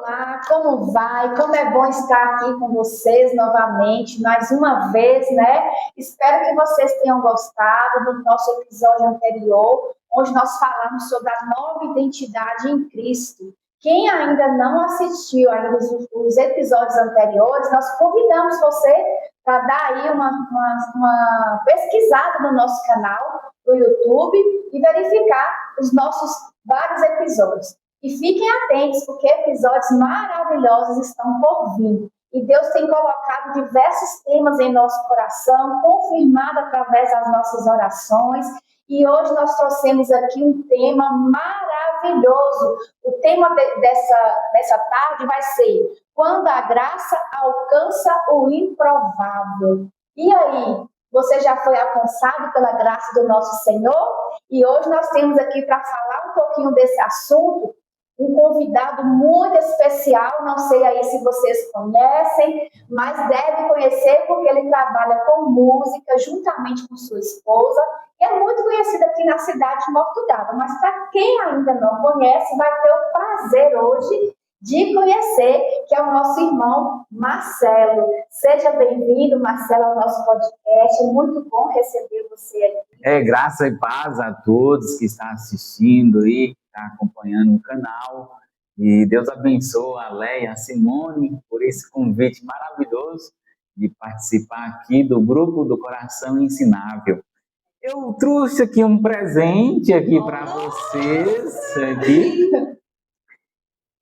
Olá, como vai? Como é bom estar aqui com vocês novamente, mais uma vez, né? Espero que vocês tenham gostado do nosso episódio anterior, onde nós falamos sobre a nova identidade em Cristo. Quem ainda não assistiu ainda os episódios anteriores, nós convidamos você para dar aí uma pesquisada no nosso canal do YouTube e verificar os nossos vários episódios. E fiquem atentos, porque episódios maravilhosos estão por vir. E Deus tem colocado diversos temas em nosso coração, confirmado através das nossas orações. E hoje nós trouxemos aqui um tema maravilhoso. O tema dessa tarde vai ser: quando a graça alcança o improvável. E aí, você já foi alcançado pela graça do nosso Senhor? E hoje nós temos aqui para falar um pouquinho desse assunto um convidado muito especial, não sei aí se vocês conhecem, mas devem conhecer porque ele trabalha com música juntamente com sua esposa, e é muito conhecido aqui na cidade de Mortugaba, mas para quem ainda não conhece, vai ter o prazer hoje de conhecer, que é o nosso irmão Marcelo. Seja bem-vindo, Marcelo, ao nosso podcast, é muito bom receber você aqui. Graça e paz a todos que estão assistindo e está acompanhando o canal, e Deus abençoe a Leia, a Simone, por esse convite maravilhoso de participar aqui do grupo do Coração Ensinável. Eu trouxe aqui um presente aqui para vocês, aqui.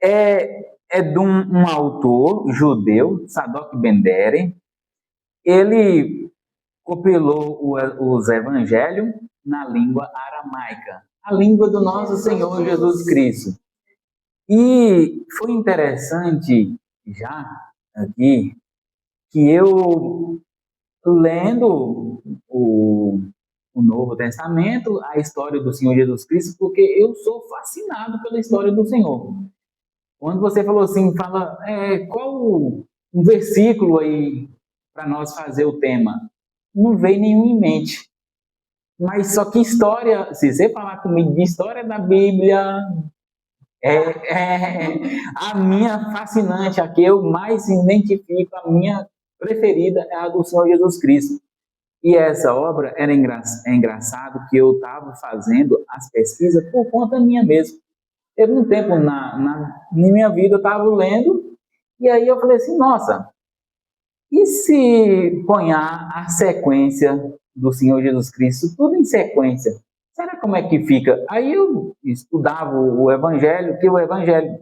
É de um autor judeu, Tzadok Ben-Deren. Ele compilou os evangelhos na língua aramaica, a língua do nosso Senhor Jesus Cristo. E foi interessante já aqui que eu, lendo o Novo Testamento, a história do Senhor Jesus Cristo, porque eu sou fascinado pela história do Senhor. Quando você falou assim, qual um versículo aí para nós fazer o tema? Não veio nenhum em mente. Mas só que história, se você falar comigo de história da Bíblia, a minha fascinante, a que eu mais identifico, a minha preferida é a do Senhor Jesus Cristo. E essa obra era engraçado que eu estava fazendo as pesquisas por conta minha mesmo. Teve um tempo na minha vida, eu estava lendo, e aí eu falei assim, nossa, e se ponhar a sequência do Senhor Jesus Cristo, tudo em sequência, será como é que fica? Aí eu estudava o Evangelho, que o Evangelho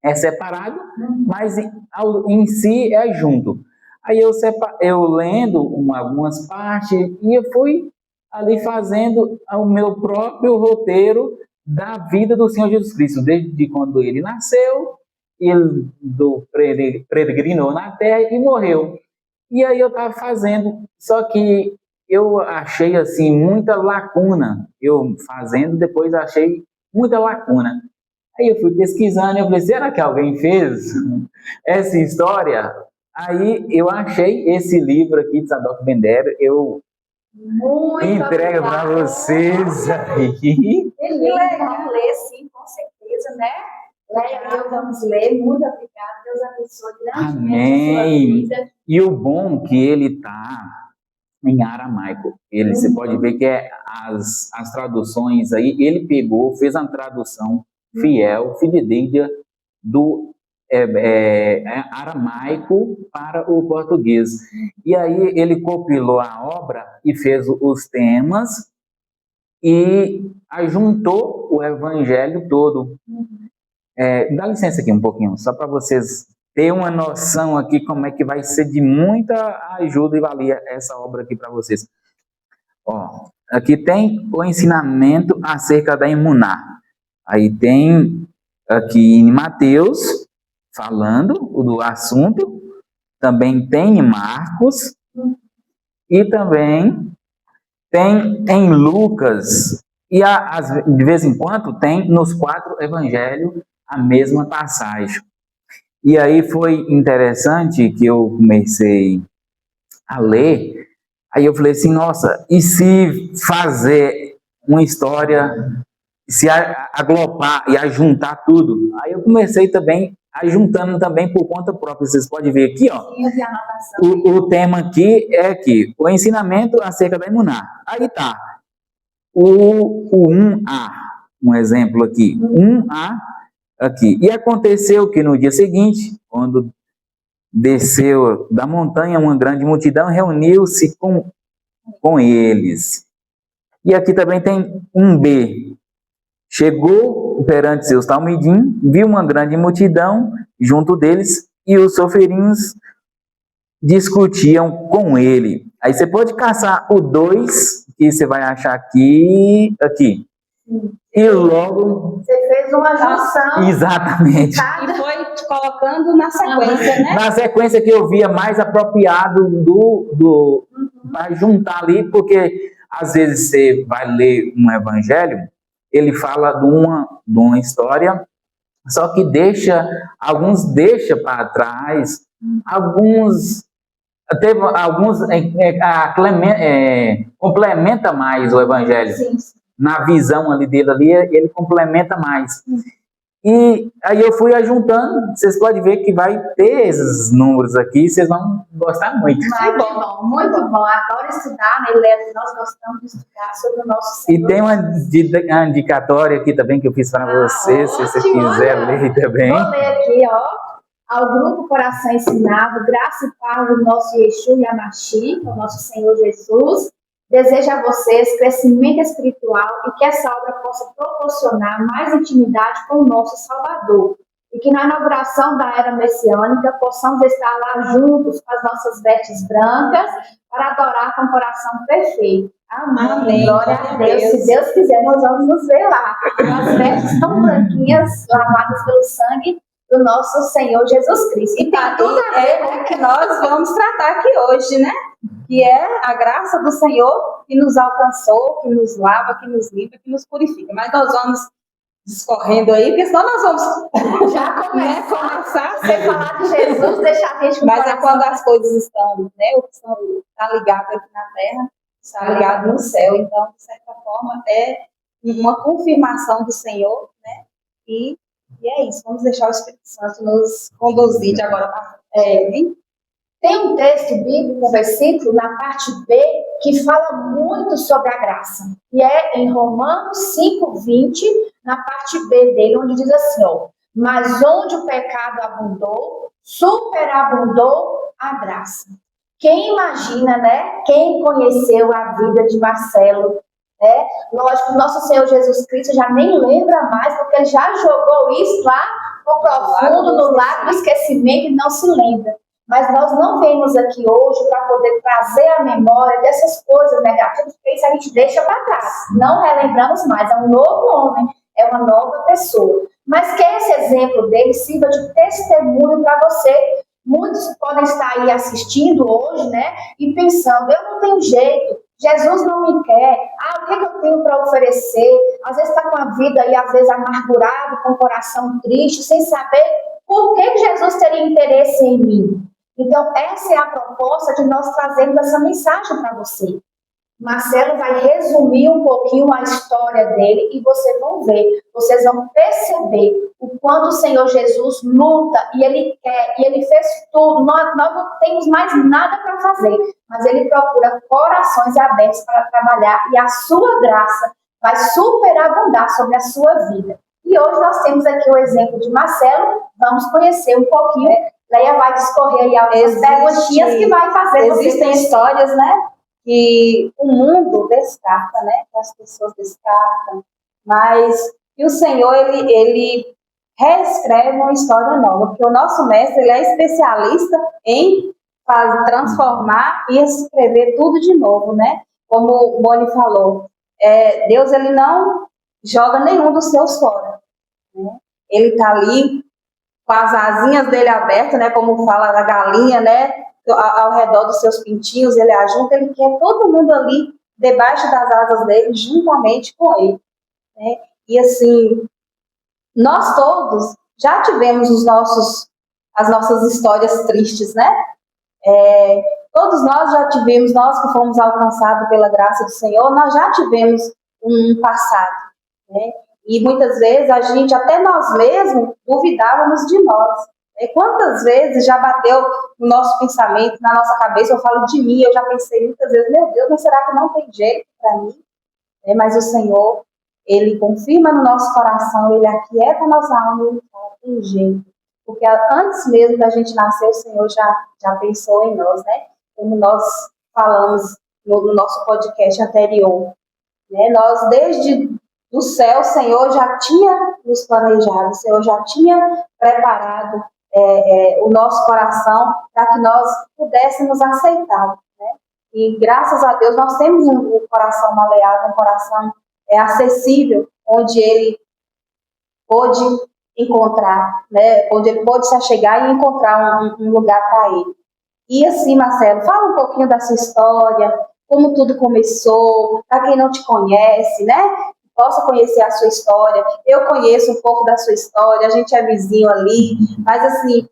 é separado, mas em si é junto. Aí eu lendo algumas partes, e eu fui ali fazendo o meu próprio roteiro da vida do Senhor Jesus Cristo, desde quando ele nasceu, ele peregrinou na terra e morreu. E aí eu estava fazendo, só que eu achei assim muita lacuna. Eu fazendo, depois achei muita lacuna. Aí eu fui pesquisando, eu falei, será que alguém fez essa história? Aí eu achei esse livro aqui de Tzadok Ben-Deren, eu entrego para vocês aí. Vamos ler, sim, com certeza, né? Leia, eu vamos ler. Muito obrigada. Deus abençoe grandemente a sua vida. E o bom que ele está em aramaico. Você pode ver que as traduções aí, ele pegou, fez uma tradução fiel, fidedigna do aramaico para o português. E aí ele compilou a obra e fez os temas e ajuntou o evangelho todo. Dá licença aqui um pouquinho, só para vocês terem uma noção aqui como é que vai ser de muita ajuda e valia essa obra aqui para vocês. Aqui tem o ensinamento acerca da emuná. Aí tem aqui em Mateus, falando do assunto, também tem em Marcos, e também tem em Lucas, e de vez em quando tem nos 4 evangelhos a mesma passagem. E aí foi interessante que eu comecei a ler, aí eu falei assim, nossa, e se fazer uma história, se agrupar e ajuntar tudo? Aí eu comecei também ajuntando também por conta própria. Vocês podem ver aqui, ó. Sim, eu vi a anotação. O tema aqui é que o ensinamento acerca da imuná. Aí tá. O 1A, um exemplo aqui. 1A aqui. E aconteceu que no dia seguinte, quando desceu da montanha, uma grande multidão reuniu-se com eles. E aqui também tem 1B. Chegou perante seus talmidim, viu uma grande multidão junto deles e os soferinhos discutiam com ele. Aí você pode caçar o 2, que você vai achar aqui. E logo... Você fez uma junção. Exatamente. E foi colocando na sequência, né? Na sequência que eu via mais apropriado para juntar ali, porque às vezes você vai ler um evangelho, ele fala de uma história, só que alguns deixa para trás, alguns complementa mais o evangelho. Sim. Na visão ali dele ali, ele complementa mais. E aí eu fui ajuntando, vocês podem ver que vai ter esses números aqui, vocês vão gostar muito. Muito bom, muito bom. Adoro estudar, né, Leandro? Nós gostamos de estudar sobre o nosso Senhor. E tem uma indicatória aqui também que eu fiz para vocês, se você quiser ler também. Vou ler aqui, ó. Ao grupo Coração Ensinado, graça e paz do nosso Yeshua Yamashi, o nosso Senhor Jesus, deseja a vocês crescimento espiritual e que essa obra possa proporcionar mais intimidade com o nosso Salvador. E que na inauguração da era messiânica possamos estar lá juntos com as nossas vestes brancas para adorar com o coração perfeito. Amém. Amém. Glória a Deus. Se Deus quiser, nós vamos nos ver lá. As vestes tão branquinhas, lavadas pelo sangue do nosso Senhor Jesus Cristo. E tá tudo a ver com o que nós vamos tratar aqui hoje, né? Que é a graça do Senhor que nos alcançou, que nos lava, que nos limpa, que nos purifica. Mas nós vamos discorrendo aí, porque senão nós vamos já começar a ser falar de Jesus, deixar a gente com Mas é quando as coisas estão, né? O que está ligado aqui na terra, está ligado no céu. Então, de certa forma, é uma confirmação do Senhor, né? E é isso. Vamos deixar o Espírito Santo nos conduzir de agora para frente. Tem um texto bíblico, um versículo, na parte B, que fala muito sobre a graça. E é em Romanos 5:20, na parte B dele, onde diz assim, ó, mas onde o pecado abundou, superabundou a graça. Quem imagina, né? Quem conheceu a vida de Marcelo, né? Lógico, nosso Senhor Jesus Cristo já nem lembra mais, porque ele já jogou isso lá no profundo, no lago do esquecimento e não se lembra. Mas nós não vemos aqui hoje para poder trazer a memória dessas coisas negativas, porque isso a gente deixa para trás. Não relembramos mais. É um novo homem, é uma nova pessoa. Mas que esse exemplo dele sirva de testemunho para você. Muitos podem estar aí assistindo hoje, né? E pensando, eu não tenho jeito, Jesus não me quer. O que eu tenho para oferecer? Às vezes está com a vida aí, às vezes amargurado, com o coração triste, sem saber por que Jesus teria interesse em mim. Então, essa é a proposta de nós trazermos essa mensagem para você. Marcelo vai resumir um pouquinho a história dele e vocês vão ver, vocês vão perceber o quanto o Senhor Jesus luta e Ele quer, e Ele fez tudo. Nós não temos mais nada para fazer, mas Ele procura corações abertos para trabalhar e a sua graça vai superabundar sobre a sua vida. E hoje nós temos aqui o exemplo de Marcelo, vamos conhecer um pouquinho. Leia vai discorrer aí algumas perguntinhas que vai fazer. Existem histórias, né, que o mundo descarta, né, que as pessoas descartam, mas que o Senhor, ele reescreve uma história nova, porque o nosso mestre, ele é especialista em transformar e escrever tudo de novo, né, como o Boni falou, Deus, ele não joga nenhum dos seus fora, né? Ele está ali com as asinhas dele abertas, né, como fala da galinha, né, ao redor dos seus pintinhos, ele ajunta, ele quer todo mundo ali, debaixo das asas dele, juntamente com ele, né? E assim, nós todos já tivemos as nossas histórias tristes, né? Todos nós já tivemos, nós que fomos alcançados pela graça do Senhor, nós já tivemos um passado, né? E muitas vezes a gente, até nós mesmos, duvidávamos de nós. E quantas vezes já bateu no nosso pensamento, na nossa cabeça, eu falo de mim, eu já pensei muitas vezes, meu Deus, mas será que não tem jeito para mim? Mas o Senhor, Ele confirma no nosso coração, Ele aquieta a nossa alma e Ele fala, tem jeito. Porque antes mesmo da gente nascer, o Senhor já pensou em nós, né? Como nós falamos no nosso podcast anterior. Né? Nós, desde do céu, o Senhor já tinha nos planejado, o Senhor já tinha preparado o nosso coração para que nós pudéssemos aceitar. Né? E graças a Deus nós temos um coração maleável, um coração acessível, onde Ele pôde encontrar, né? Onde Ele pôde se achegar e encontrar um lugar para Ele. E assim, Marcelo, fala um pouquinho da sua história, como tudo começou, para quem não te conhece, né? Possa conhecer a sua história. Eu conheço um pouco da sua história, a gente é vizinho ali, mas assim,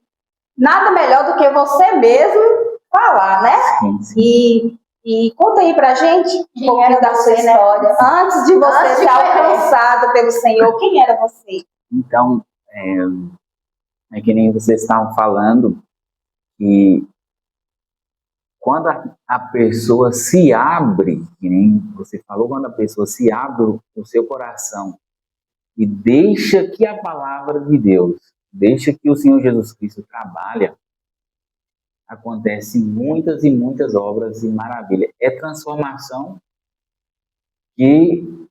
nada melhor do que você mesmo falar, né? Sim. E conta aí pra gente um pouquinho da sua história. Né? Antes de você ser alcançado pelo Senhor, quem era você? Então, é que nem vocês estavam falando, que quando a pessoa se abre, que nem você falou, quando a pessoa se abre o seu coração e deixa que a palavra de Deus, deixa que o Senhor Jesus Cristo trabalha, acontecem muitas e muitas obras e maravilhas. É transformação que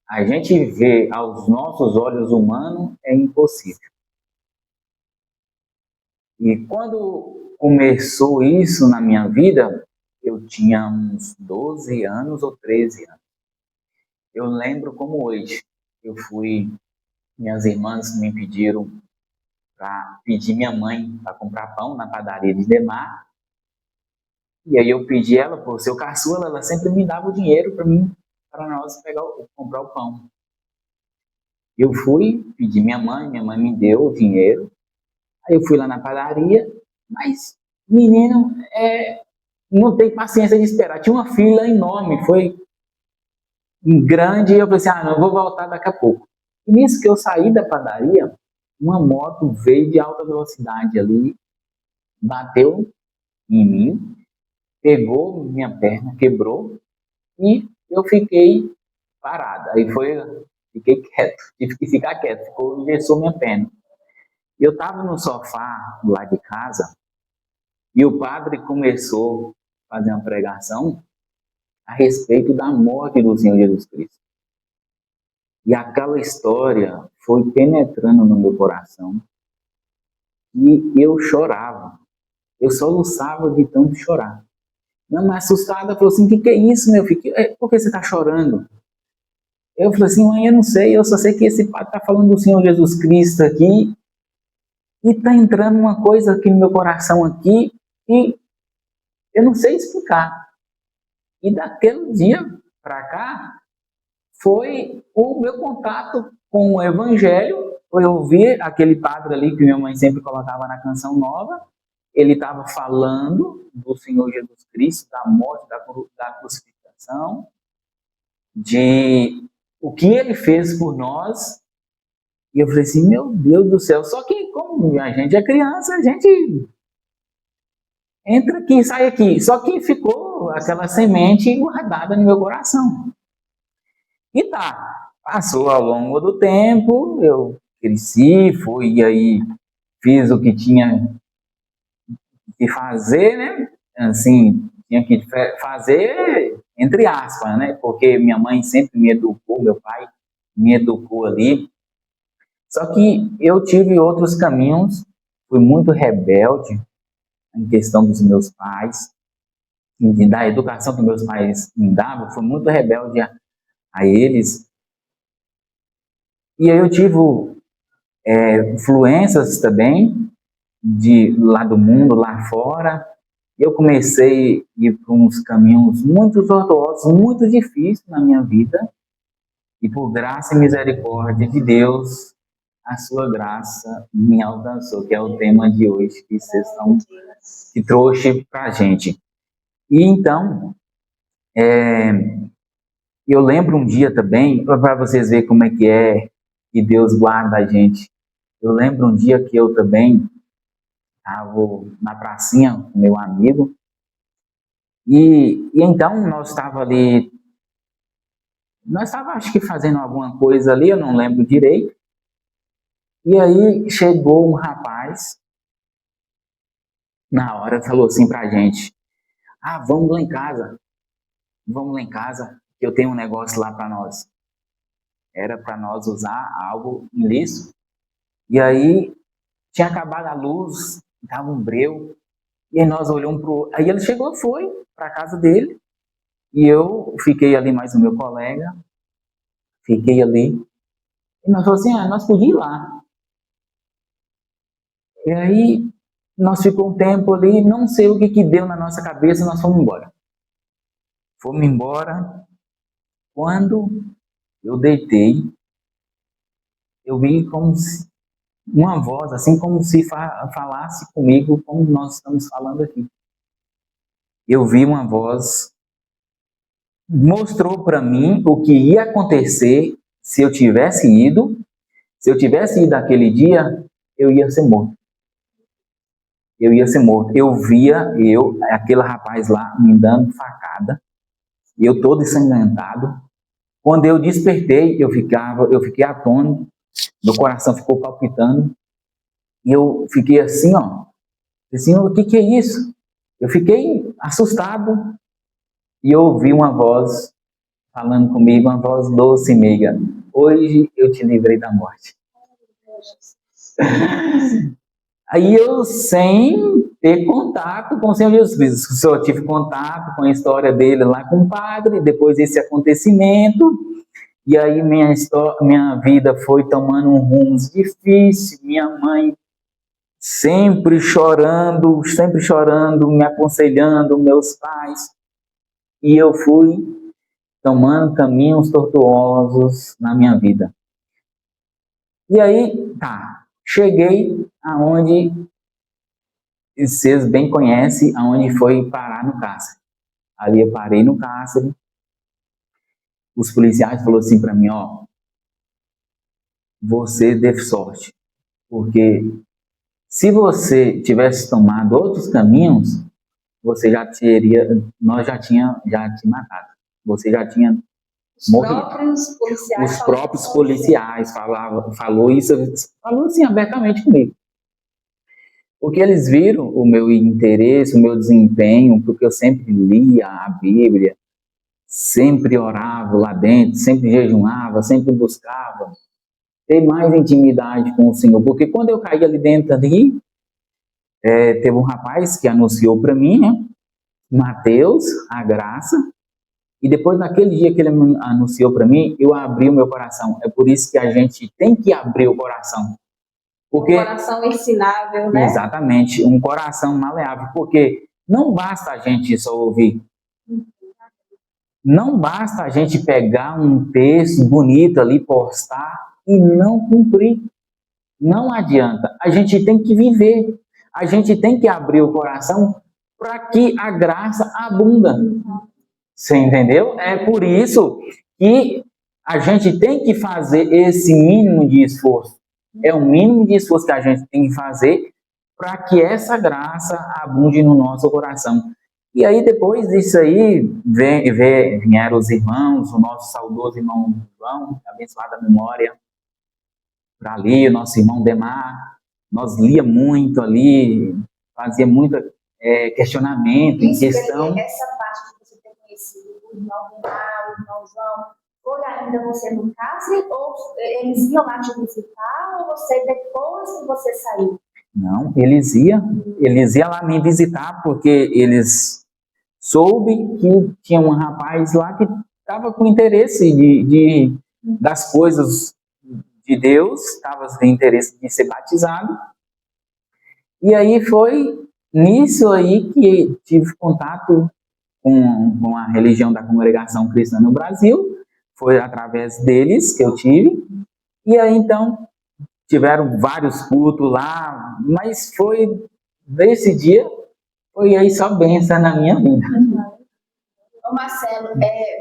a gente vê aos nossos olhos humanos é impossível. E quando começou isso na minha vida, eu tinha uns 12 anos ou 13 anos. Eu lembro como hoje. Eu minhas irmãs me pediram para pedir minha mãe para comprar pão na padaria de Demar. E aí eu pedi ela, por ser caçula, ela sempre me dava o dinheiro para mim, para nós comprar o pão. Eu fui, pedi minha mãe me deu o dinheiro. Aí eu fui lá na padaria, mas menino, não tem paciência de esperar. Tinha uma fila enorme, foi grande, e eu pensei, não, eu vou voltar daqui a pouco. E nisso que eu saí da padaria, uma moto veio de alta velocidade ali, bateu em mim, pegou minha perna, quebrou, e eu fiquei parado. Aí fiquei quieto, tive que ficar quieto, engessou minha perna. Eu estava no sofá lá de casa, e o padre começou a fazer uma pregação a respeito da morte do Senhor Jesus Cristo. E aquela história foi penetrando no meu coração e eu chorava. Eu soluçava de tanto chorar. Minha mãe assustada falou assim, o que é isso, meu filho? Por que você está chorando? Eu falei assim, mãe, eu não sei, eu só sei que esse padre está falando do Senhor Jesus Cristo aqui e está entrando uma coisa aqui no meu coração aqui e eu não sei explicar. E daquele dia para cá, foi o meu contato com o Evangelho. Eu vi aquele padre ali que minha mãe sempre colocava na Canção Nova. Ele estava falando do Senhor Jesus Cristo, da morte, da crucificação, de o que ele fez por nós. E eu falei assim, meu Deus do céu. Só que como a gente é criança, a gente entra aqui, sai aqui. Só que ficou aquela semente guardada no meu coração. E passou ao longo do tempo, eu cresci, fui e aí fiz o que tinha que fazer, né? Assim, tinha que fazer entre aspas, né? Porque minha mãe sempre me educou, meu pai me educou ali. Só que eu tive outros caminhos, fui muito rebelde em questão dos meus pais, da educação que meus pais me davam, fui muito rebelde a eles. E aí eu tive influências também lá do mundo, lá fora. Eu comecei a ir por uns caminhos muito tortuosos, muito difíceis na minha vida. E por graça e misericórdia de Deus, a sua graça me alcançou, que é o tema de hoje que trouxe para a gente. E então, eu lembro um dia também, para vocês verem como é que é que Deus guarda a gente. Eu lembro um dia que eu também estava na pracinha com meu amigo, e então nós estávamos ali, acho que fazendo alguma coisa ali, eu não lembro direito, e aí chegou um rapaz, na hora falou assim pra gente, vamos lá em casa, que eu tenho um negócio lá para nós. Era para nós usar algo ilícito. E aí tinha acabado a luz, estava um breu, e aí nós olhamos para o... Aí ele chegou, foi para a casa dele, e eu fiquei ali mais o meu colega, fiquei ali, e nós falamos assim, nós podíamos ir lá. E aí nós ficamos um tempo ali, não sei o que deu na nossa cabeça, nós fomos embora. Quando eu deitei, eu vi como se uma voz, assim como se falasse comigo, como nós estamos falando aqui. Eu vi uma voz, mostrou para mim o que ia acontecer se eu tivesse ido. Se eu tivesse ido aquele dia, eu ia ser morto. Eu via aquele rapaz lá me dando facada, eu todo ensanguentado. Quando eu despertei, eu fiquei atônito, meu coração ficou palpitando, e eu fiquei assim, assim, o que é isso? Eu fiquei assustado, e eu ouvi uma voz falando comigo, uma voz doce e meiga. Hoje eu te livrei da morte. Aí eu, sem ter contato com o Senhor Jesus Cristo, só tive contato com a história dele lá com o padre, depois desse acontecimento, e aí minha vida foi tomando um rumo difícil, minha mãe sempre chorando, me aconselhando, meus pais, e eu fui tomando caminhos tortuosos na minha vida. E aí, cheguei aonde vocês bem conhecem, aonde foi parar no cárcere. Ali eu parei no cárcere, os policiais falaram assim para mim, você teve sorte, porque se você tivesse tomado outros caminhos, nós já tinha te matado, você já tinha morrido. Os próprios policiais falou assim abertamente comigo. Porque eles viram o meu interesse, o meu desempenho, porque eu sempre lia a Bíblia, sempre orava lá dentro, sempre jejuava, sempre buscava ter mais intimidade com o Senhor. Porque quando eu caí ali dentro, teve um rapaz que anunciou para mim, né? Mateus, a graça. E depois, naquele dia que ele anunciou para mim, eu abri o meu coração. É por isso que a gente tem que abrir o coração. Porque, um coração ensinável, né? Exatamente, um coração maleável. Porque não basta a gente só ouvir. Não basta a gente pegar um texto bonito ali, postar e não cumprir. Não adianta. A gente tem que viver. A gente tem que abrir o coração para que a graça abunda. Você entendeu? É por isso que a gente tem que fazer esse mínimo de esforço. É o mínimo de esforço que a gente tem que fazer para que essa graça abunde no nosso coração. E aí, depois disso aí, vieram os irmãos, o nosso saudoso irmão João, abençoada memória, para ali, o nosso irmão Demar. Nós lia muito ali, fazia muito questionamento em questão. Essa parte que você tem conhecido, o irmão Demar, o irmão João, foi ainda você no cárcere, ou eles iam lá te visitar, ou você depois que você saiu? Não, eles iam lá me visitar, porque eles soube que tinha um rapaz lá que estava com interesse das coisas de Deus, estava com interesse de ser batizado. E aí foi nisso aí que tive contato com a religião da Congregação Cristã no Brasil. Foi através deles que eu tive. E aí, então, tiveram vários cultos lá, mas foi, desse dia, foi aí só bênção na minha vida. Ô Marcelo,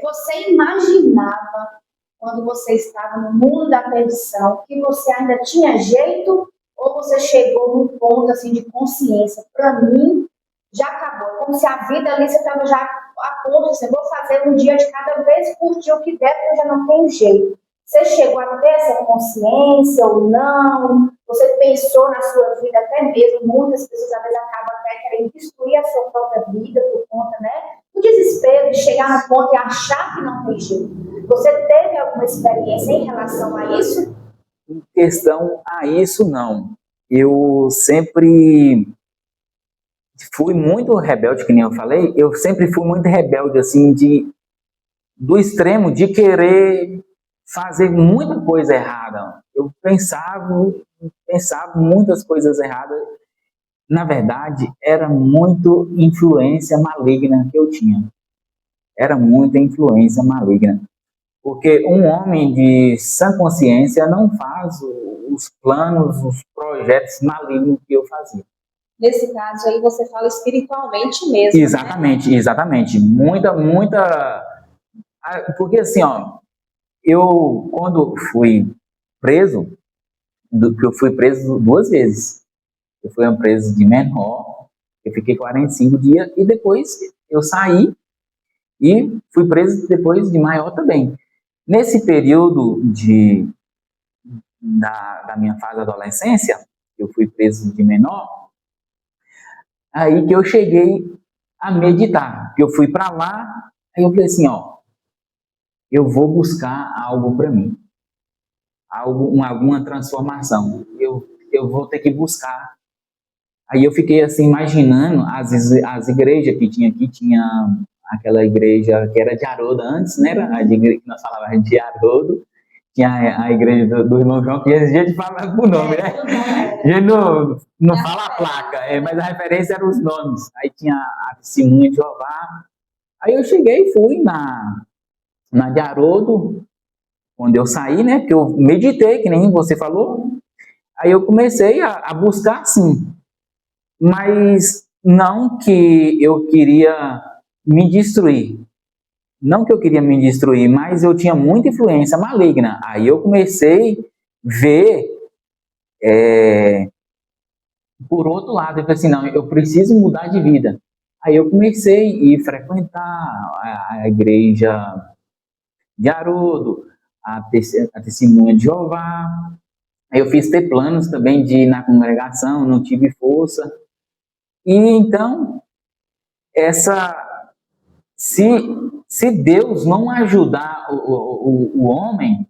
você imaginava quando você estava no mundo da perdição, que você ainda tinha jeito, ou você chegou num ponto assim de consciência? Para mim, já acabou. É como se a vida ali você estava já a ponto de vou fazer um dia de cada vez, curtir o que der, porque eu já não tenho jeito. Você chegou a ter essa consciência ou não? Você pensou na sua vida até mesmo? Muitas pessoas às vezes acabam até querendo destruir a sua própria vida por conta, né, do desespero de chegar no ponto e achar que não tem jeito. Você teve alguma experiência em relação a isso? Em questão a isso, não. Eu sempre fui muito rebelde, que nem eu falei. Eu sempre fui muito rebelde, assim, do extremo de querer fazer muita coisa errada. Eu pensava muitas coisas erradas. Na verdade, era muito influência maligna que eu tinha. Era muita influência maligna. Porque um homem de sã consciência não faz os planos, os projetos malignos que eu fazia. Nesse caso aí você fala espiritualmente mesmo. Exatamente, né? Exatamente. Muita. Porque assim, ó, eu quando fui preso, eu fui preso 2 vezes. Eu fui preso de menor, eu fiquei 45 dias e depois eu saí e fui preso depois de maior também. Nesse período da minha fase da adolescência, eu fui preso de menor, aí que eu cheguei a meditar, que eu fui para lá, aí eu falei assim, ó, eu vou buscar algo para mim, alguma transformação, eu vou ter que buscar. Aí eu fiquei assim imaginando as igrejas que tinha aqui, tinha aquela igreja que era de Haroldo antes, né? A igreja que nós falávamos de Haroldo, tinha a igreja do irmão João, que a gente fala por nome, né? A gente não fala a placa, mas a referência eram os nomes. Aí tinha a Testemunha de Jeová. Aí eu cheguei e fui na de Haroldo, quando eu saí, né? Porque eu meditei, que nem você falou. Aí eu comecei a buscar, sim. Mas não que eu queria me destruir. Não que eu queria me destruir, mas eu tinha muita influência maligna. Aí eu comecei a ver por outro lado. Eu falei assim, não, eu preciso mudar de vida. Aí eu comecei a frequentar a igreja de Haroldo, a Testemunha de Jeová. Aí eu fiz ter planos também de ir na congregação, não tive força. E então, se Deus não ajudar o homem,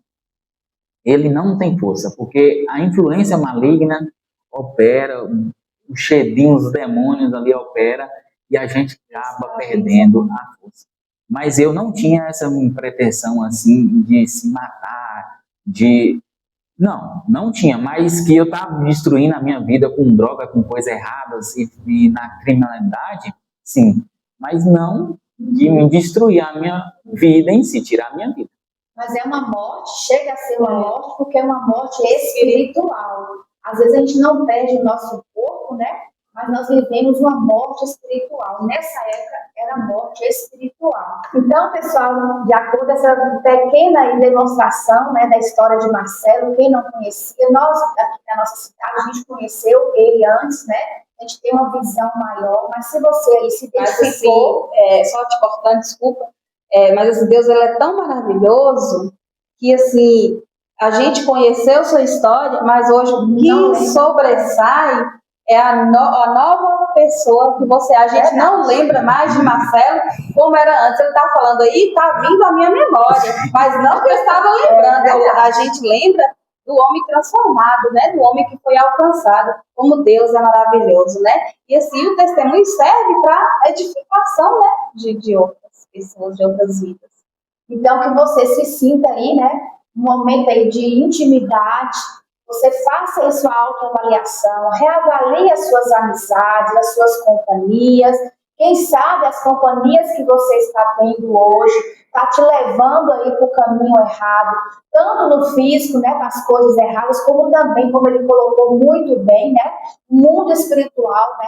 ele não tem força, porque a influência maligna opera, os cheirinhos, os demônios ali opera, e a gente acaba perdendo a força. Mas eu não tinha essa pretensão assim de se matar, não tinha, mas que eu estava destruindo a minha vida com droga, com coisas erradas e na criminalidade, sim, mas não de me destruir a minha vida em si, tirar a minha vida. Mas é uma morte, chega a ser uma morte, porque é uma morte espiritual. Às vezes a gente não perde o nosso corpo, né? Mas nós vivemos uma morte espiritual. Nessa época era morte espiritual. Então, pessoal, de acordo com essa pequena demonstração, né, da história de Marcelo, quem não conhecia, nós aqui na nossa cidade, a gente conheceu ele antes, né? A gente tem uma visão maior, mas se você aí se identificou... Assim, só te cortando, desculpa, mas esse Deus ele é tão maravilhoso que, assim, a gente conheceu sua história, mas hoje o que sobressai é a nova pessoa que você... A gente não lembra mais de Marcelo como era antes. Ele está falando aí, está vindo à minha memória, mas não que eu estava lembrando. A gente lembra do homem transformado, né? Do homem que foi alcançado. Como Deus é maravilhoso, né? E assim, o testemunho serve para edificação, né? De outras pessoas, de outras vidas. Então, que você se sinta aí, né? Um momento aí de intimidade. Você faça aí sua autoavaliação, reavalie as suas amizades, as suas companhias. Quem sabe as companhias que você está tendo hoje está te levando aí para o caminho errado, tanto no físico, né, para as coisas erradas, como também, como ele colocou muito bem, né, o mundo espiritual, né,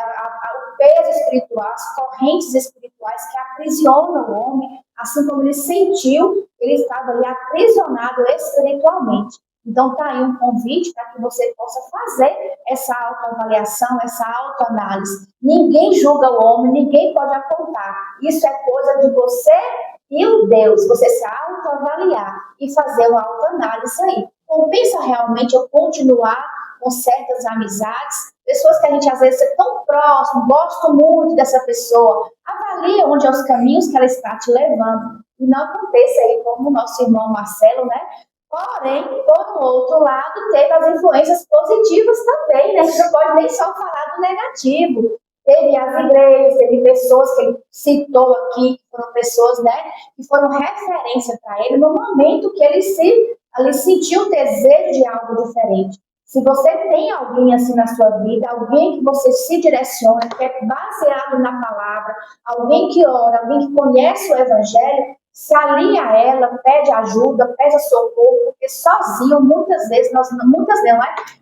o peso espiritual, as correntes espirituais que aprisionam o homem, Assim como ele sentiu, ele estava ali aprisionado espiritualmente. Então, está aí um convite para que você possa fazer essa autoavaliação, essa autoanálise. Ninguém julga o homem, ninguém pode apontar. Isso é coisa de você e o Deus, você se autoavaliar e fazer uma autoanálise aí. Compensa realmente eu continuar com certas amizades, pessoas que a gente às vezes é tão próximo, gosto muito dessa pessoa, avalie onde é os caminhos que ela está te levando. E não aconteça aí como o nosso irmão Marcelo, né? Porém, por outro lado, teve as influências positivas também, né? A gente não pode nem só falar do negativo. Teve as igrejas, teve pessoas que ele citou aqui, que foram pessoas, né, que foram referência para ele no momento que ele sentiu o desejo de algo diferente. Se você tem alguém assim na sua vida, alguém que você se direciona, que é baseado na palavra, alguém que ora, alguém que conhece o evangelho, se alinha a ela, pede ajuda, pede socorro, porque sozinho, muitas vezes,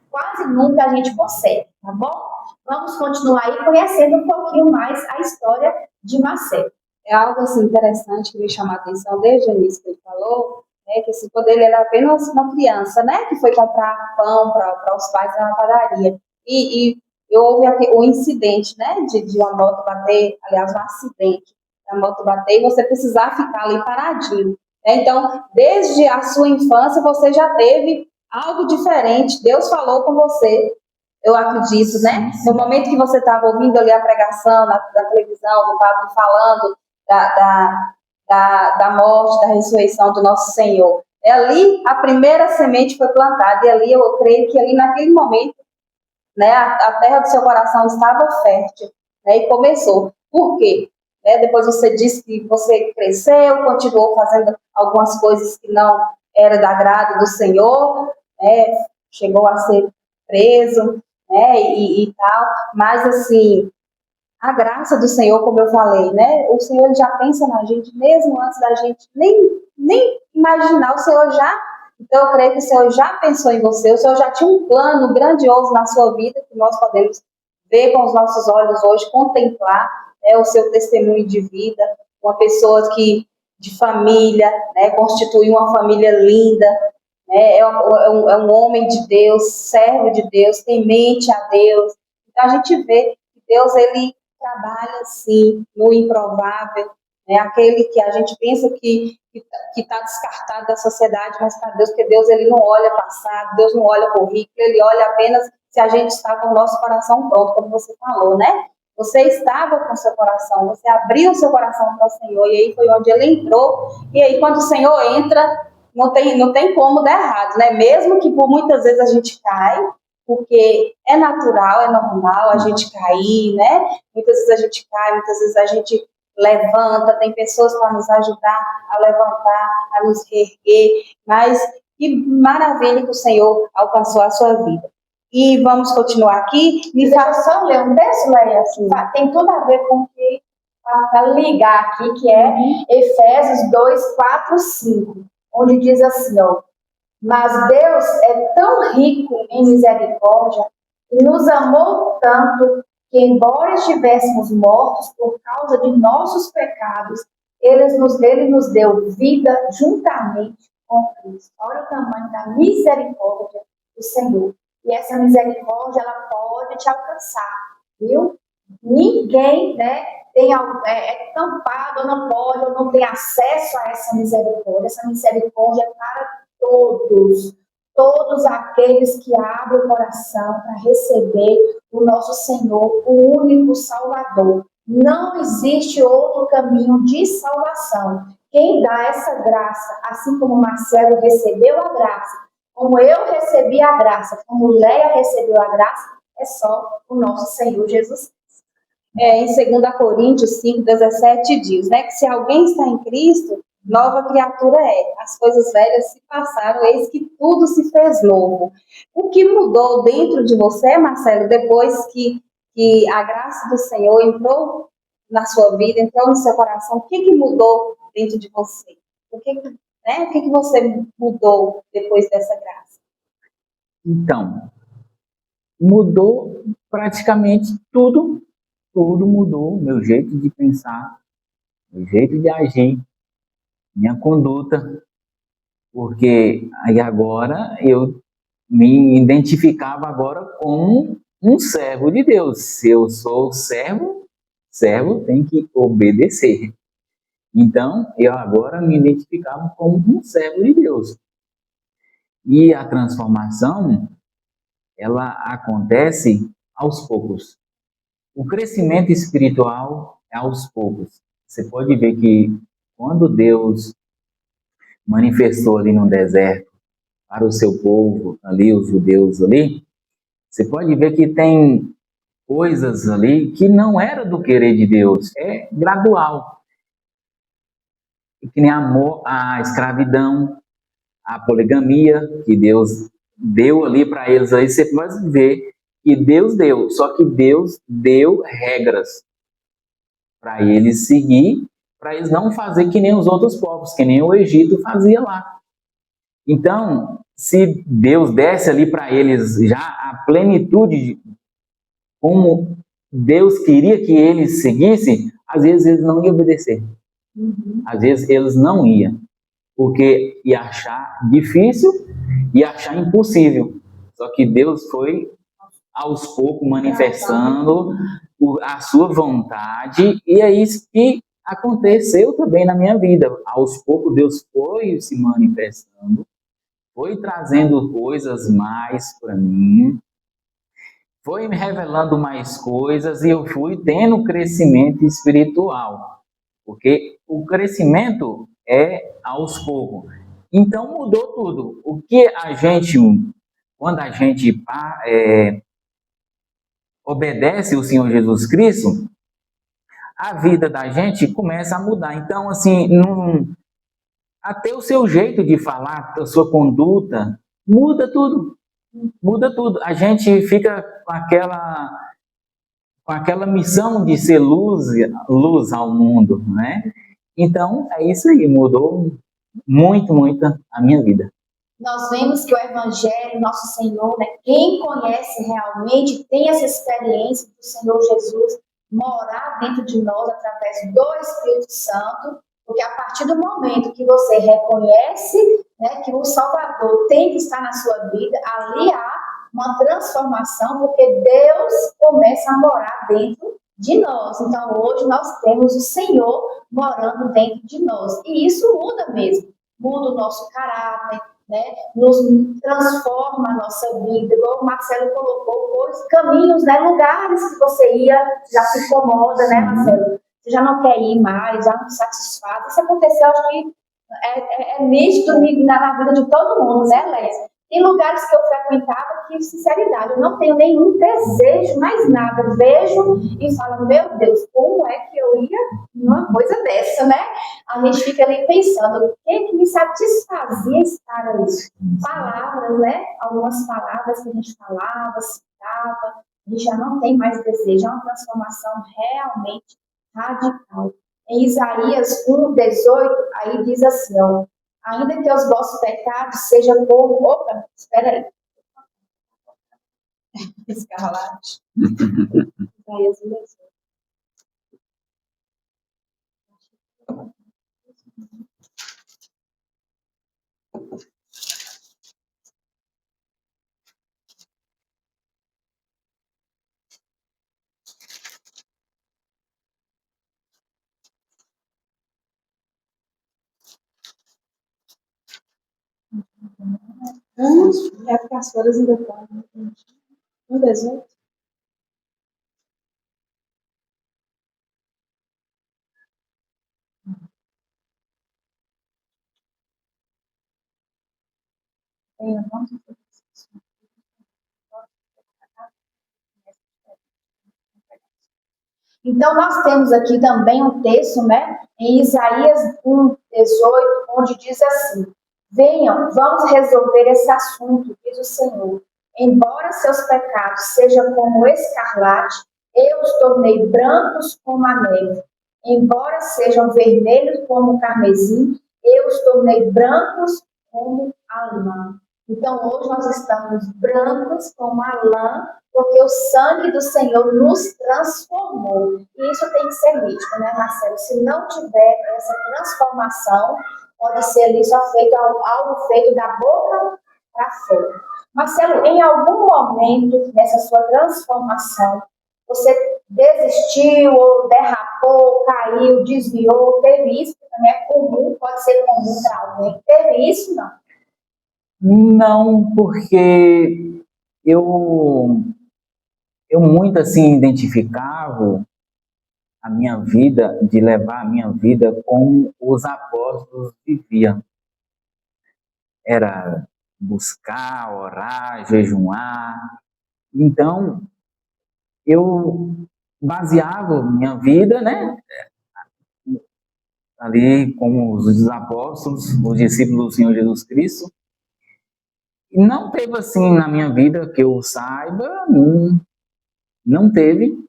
quase nunca a gente consegue, tá bom? Vamos continuar aí conhecendo um pouquinho mais a história de Marcelo. É algo assim interessante que me chamou a atenção desde o início que ele falou, né, que assim, quando ele era apenas uma criança, né, que foi comprar pão para os pais na padaria. E houve o incidente, né, de uma moto bater, aliás, um acidente da moto bater e você precisar ficar ali paradinho. Né? Então, desde a sua infância, você já teve algo diferente. Deus falou com você, eu acredito, né? No momento que você estava ouvindo ali a pregação da televisão, do padre falando da morte, da ressurreição do nosso Senhor. Ali a primeira semente foi plantada, e ali eu creio que ali naquele momento, né, a terra do seu coração estava fértil, né, e começou. Por quê? Né, depois você disse que você cresceu, continuou fazendo algumas coisas que não era do agrado do Senhor, né, chegou a ser preso, né, e tal, mas assim, a graça do Senhor, como eu falei, né? O Senhor já pensa na gente, mesmo antes da gente nem imaginar, o Senhor já. Então, eu creio que o Senhor já pensou em você, o Senhor já tinha um plano grandioso na sua vida, que nós podemos ver com os nossos olhos hoje, contemplar, né, o seu testemunho de vida, uma pessoa que, de família, né, constitui uma família linda, né, é um homem de Deus, servo de Deus, temente a Deus. Então, a gente vê que Deus, ele trabalha, sim, no improvável, né? Aquele que a gente pensa que está descartado da sociedade, mas para Deus, porque Deus, ele não olha passado, Deus não olha currículo, ele olha apenas se a gente está com o nosso coração pronto, como você falou, né? Você estava com o seu coração, você abriu o seu coração para o Senhor, e aí foi onde ele entrou, e aí quando o Senhor entra, não tem como dar errado, né? Mesmo que por muitas vezes a gente cai, porque é natural, é normal a gente cair, né? Muitas vezes a gente cai, muitas vezes a gente levanta, tem pessoas para nos ajudar a levantar, a nos reerguer, mas que maravilha que o Senhor alcançou a sua vida. E vamos continuar aqui. Deixa eu só ler um texto, Leia, assim, tem tudo a ver com o que para ligar aqui, que é Efésios 2, 4, 5, onde diz assim, ó, mas Deus é tão rico em misericórdia e nos amou tanto que, embora estivéssemos mortos por causa de nossos pecados, ele nos deu vida juntamente com Cristo. Olha o tamanho da misericórdia do Senhor. E essa misericórdia, ela pode te alcançar, viu? Ninguém, né, é tampado, ou não pode, ou não tem acesso a essa misericórdia. Essa misericórdia é para todos aqueles que abrem o coração para receber o nosso Senhor, o único Salvador. Não existe outro caminho de salvação. Quem dá essa graça, assim como Marcelo recebeu a graça, como eu recebi a graça, como Leia recebeu a graça, é só o nosso Senhor Jesus. Em 2 Coríntios 5,17 diz, né, que se alguém está em Cristo, nova criatura é. As coisas velhas se passaram, eis que tudo se fez novo. O que mudou dentro de você, Marcelo, depois que a graça do Senhor entrou na sua vida, entrou no seu coração, o que mudou dentro de você? O que você mudou depois dessa graça? Então, mudou praticamente tudo mudou, meu jeito de pensar, meu jeito de agir, minha conduta, porque aí agora eu me identificava agora como um servo de Deus. Se eu sou servo, servo tem que obedecer. Então, eu agora me identificava como um servo de Deus. E a transformação, ela acontece aos poucos. O crescimento espiritual é aos poucos. Você pode ver que quando Deus manifestou ali no deserto para o seu povo, ali, os judeus ali, você pode ver que tem coisas ali que não era do querer de Deus, é gradual. Que nem amor à escravidão, a poligamia que Deus deu ali para eles, aí você pode ver que Deus deu, só que Deus deu regras para eles seguir, para eles não fazer que nem os outros povos, que nem o Egito fazia lá. Então, se Deus desse ali para eles já a plenitude, como Deus queria que eles seguissem, às vezes eles não iam obedecer. Às vezes eles não iam, porque ia achar difícil e achar impossível. Só que Deus foi aos poucos manifestando a sua vontade, e é isso que aconteceu também na minha vida. Aos poucos Deus foi se manifestando, foi trazendo coisas mais para mim, foi me revelando mais coisas, e eu fui tendo crescimento espiritual, porque o crescimento é aos poucos. Então mudou tudo. O que a gente, quando a gente obedece o Senhor Jesus Cristo, a vida da gente começa a mudar. Então, assim, até o seu jeito de falar, a sua conduta, muda tudo. Muda tudo. A gente fica com aquela missão de ser luz ao mundo, né? Então, é isso aí, mudou muito, muito a minha vida. Nós vemos que o Evangelho, nosso Senhor, né, quem conhece realmente tem essa experiência do Senhor Jesus morar dentro de nós através do Espírito Santo, porque a partir do momento que você reconhece, né, que o Salvador tem que estar na sua vida, ali há uma transformação, porque Deus começa a morar dentro de nós. Então, hoje nós temos o Senhor morando dentro de nós. E isso muda mesmo. Muda o nosso caráter, né? Nos transforma a nossa vida, igual o Marcelo colocou, caminhos, né? Lugares que você ia, já se incomoda, né, Marcelo? Você já não quer ir mais, já não se satisfaz. Isso aconteceu, acho que é nítido na vida de todo mundo, né, Lésia? Tem lugares que eu frequentava que, sinceridade, eu não tenho nenhum desejo, mais nada. Vejo e falo, meu Deus, como é que eu ia numa coisa dessa, né? A gente fica ali pensando, o que me satisfazia estar ali? Palavras, né? Algumas palavras que a gente falava, citava, a gente já não tem mais desejo, é uma transformação realmente radical. Em Isaías 1:18, aí diz assim, ó, ainda que os vossos pecados sejam como... Opa, espera aí. Escarlate. Isaías 1:18. É porque as folhas ainda estão. 1:18. Então, nós temos aqui também um texto, né, em Isaías 1:18, onde diz assim: venham, vamos resolver esse assunto, diz o Senhor. Embora seus pecados sejam como escarlate, eu os tornei brancos como a neve. Embora sejam vermelhos como o carmesim, eu os tornei brancos como a lã. Então, hoje nós estamos brancos como a lã, porque o sangue do Senhor nos transformou. transformou. E isso tem que ser nítido, né, Marcelo? Se não tiver essa transformação, pode ser ali só feito algo feito da boca para fora. Marcelo, em algum momento nessa sua transformação, você desistiu, ou derrapou, caiu, desviou, teve isso, que também é comum, pode ser comum para alguém. Teve isso, não? Não, porque eu muito assim identificava a minha vida, de levar a minha vida como os apóstolos viviam. Era buscar, orar, jejuar. Então, eu baseava minha vida, né, ali como os apóstolos, os discípulos do Senhor Jesus Cristo. E não teve assim na minha vida, que eu saiba, não teve.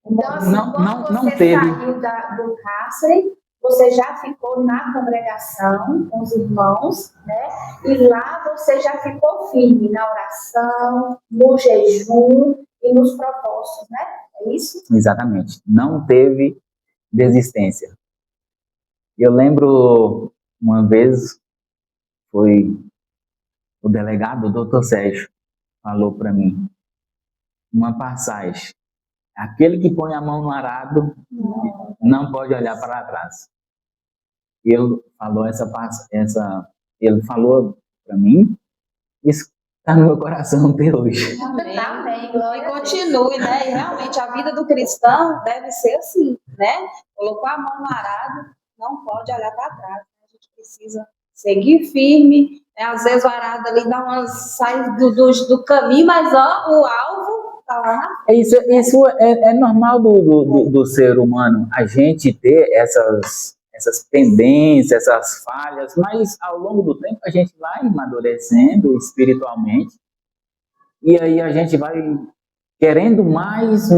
Então, assim, quando não você teve. saiu do cárcere, você já ficou na congregação com os irmãos, né? E lá você já ficou firme na oração, no jejum e nos propósitos, né? É isso? Exatamente. Não teve desistência. Eu lembro uma vez, foi o delegado, o doutor Sérgio, falou para mim uma passagem: aquele que põe a mão no arado não pode olhar para trás. Ele falou ele falou para mim, isso está no meu coração até hoje. Amém. E continue, né? E realmente a vida do cristão deve ser assim, né? Colocou a mão no arado, não pode olhar para trás. A gente precisa seguir firme, né? Às vezes o arado ali sai do caminho, mas ó, o alvo está lá na frente. Isso é normal do ser humano, a gente ter essas pendências, essas falhas, mas ao longo do tempo a gente vai amadurecendo espiritualmente, e aí a gente vai querendo mais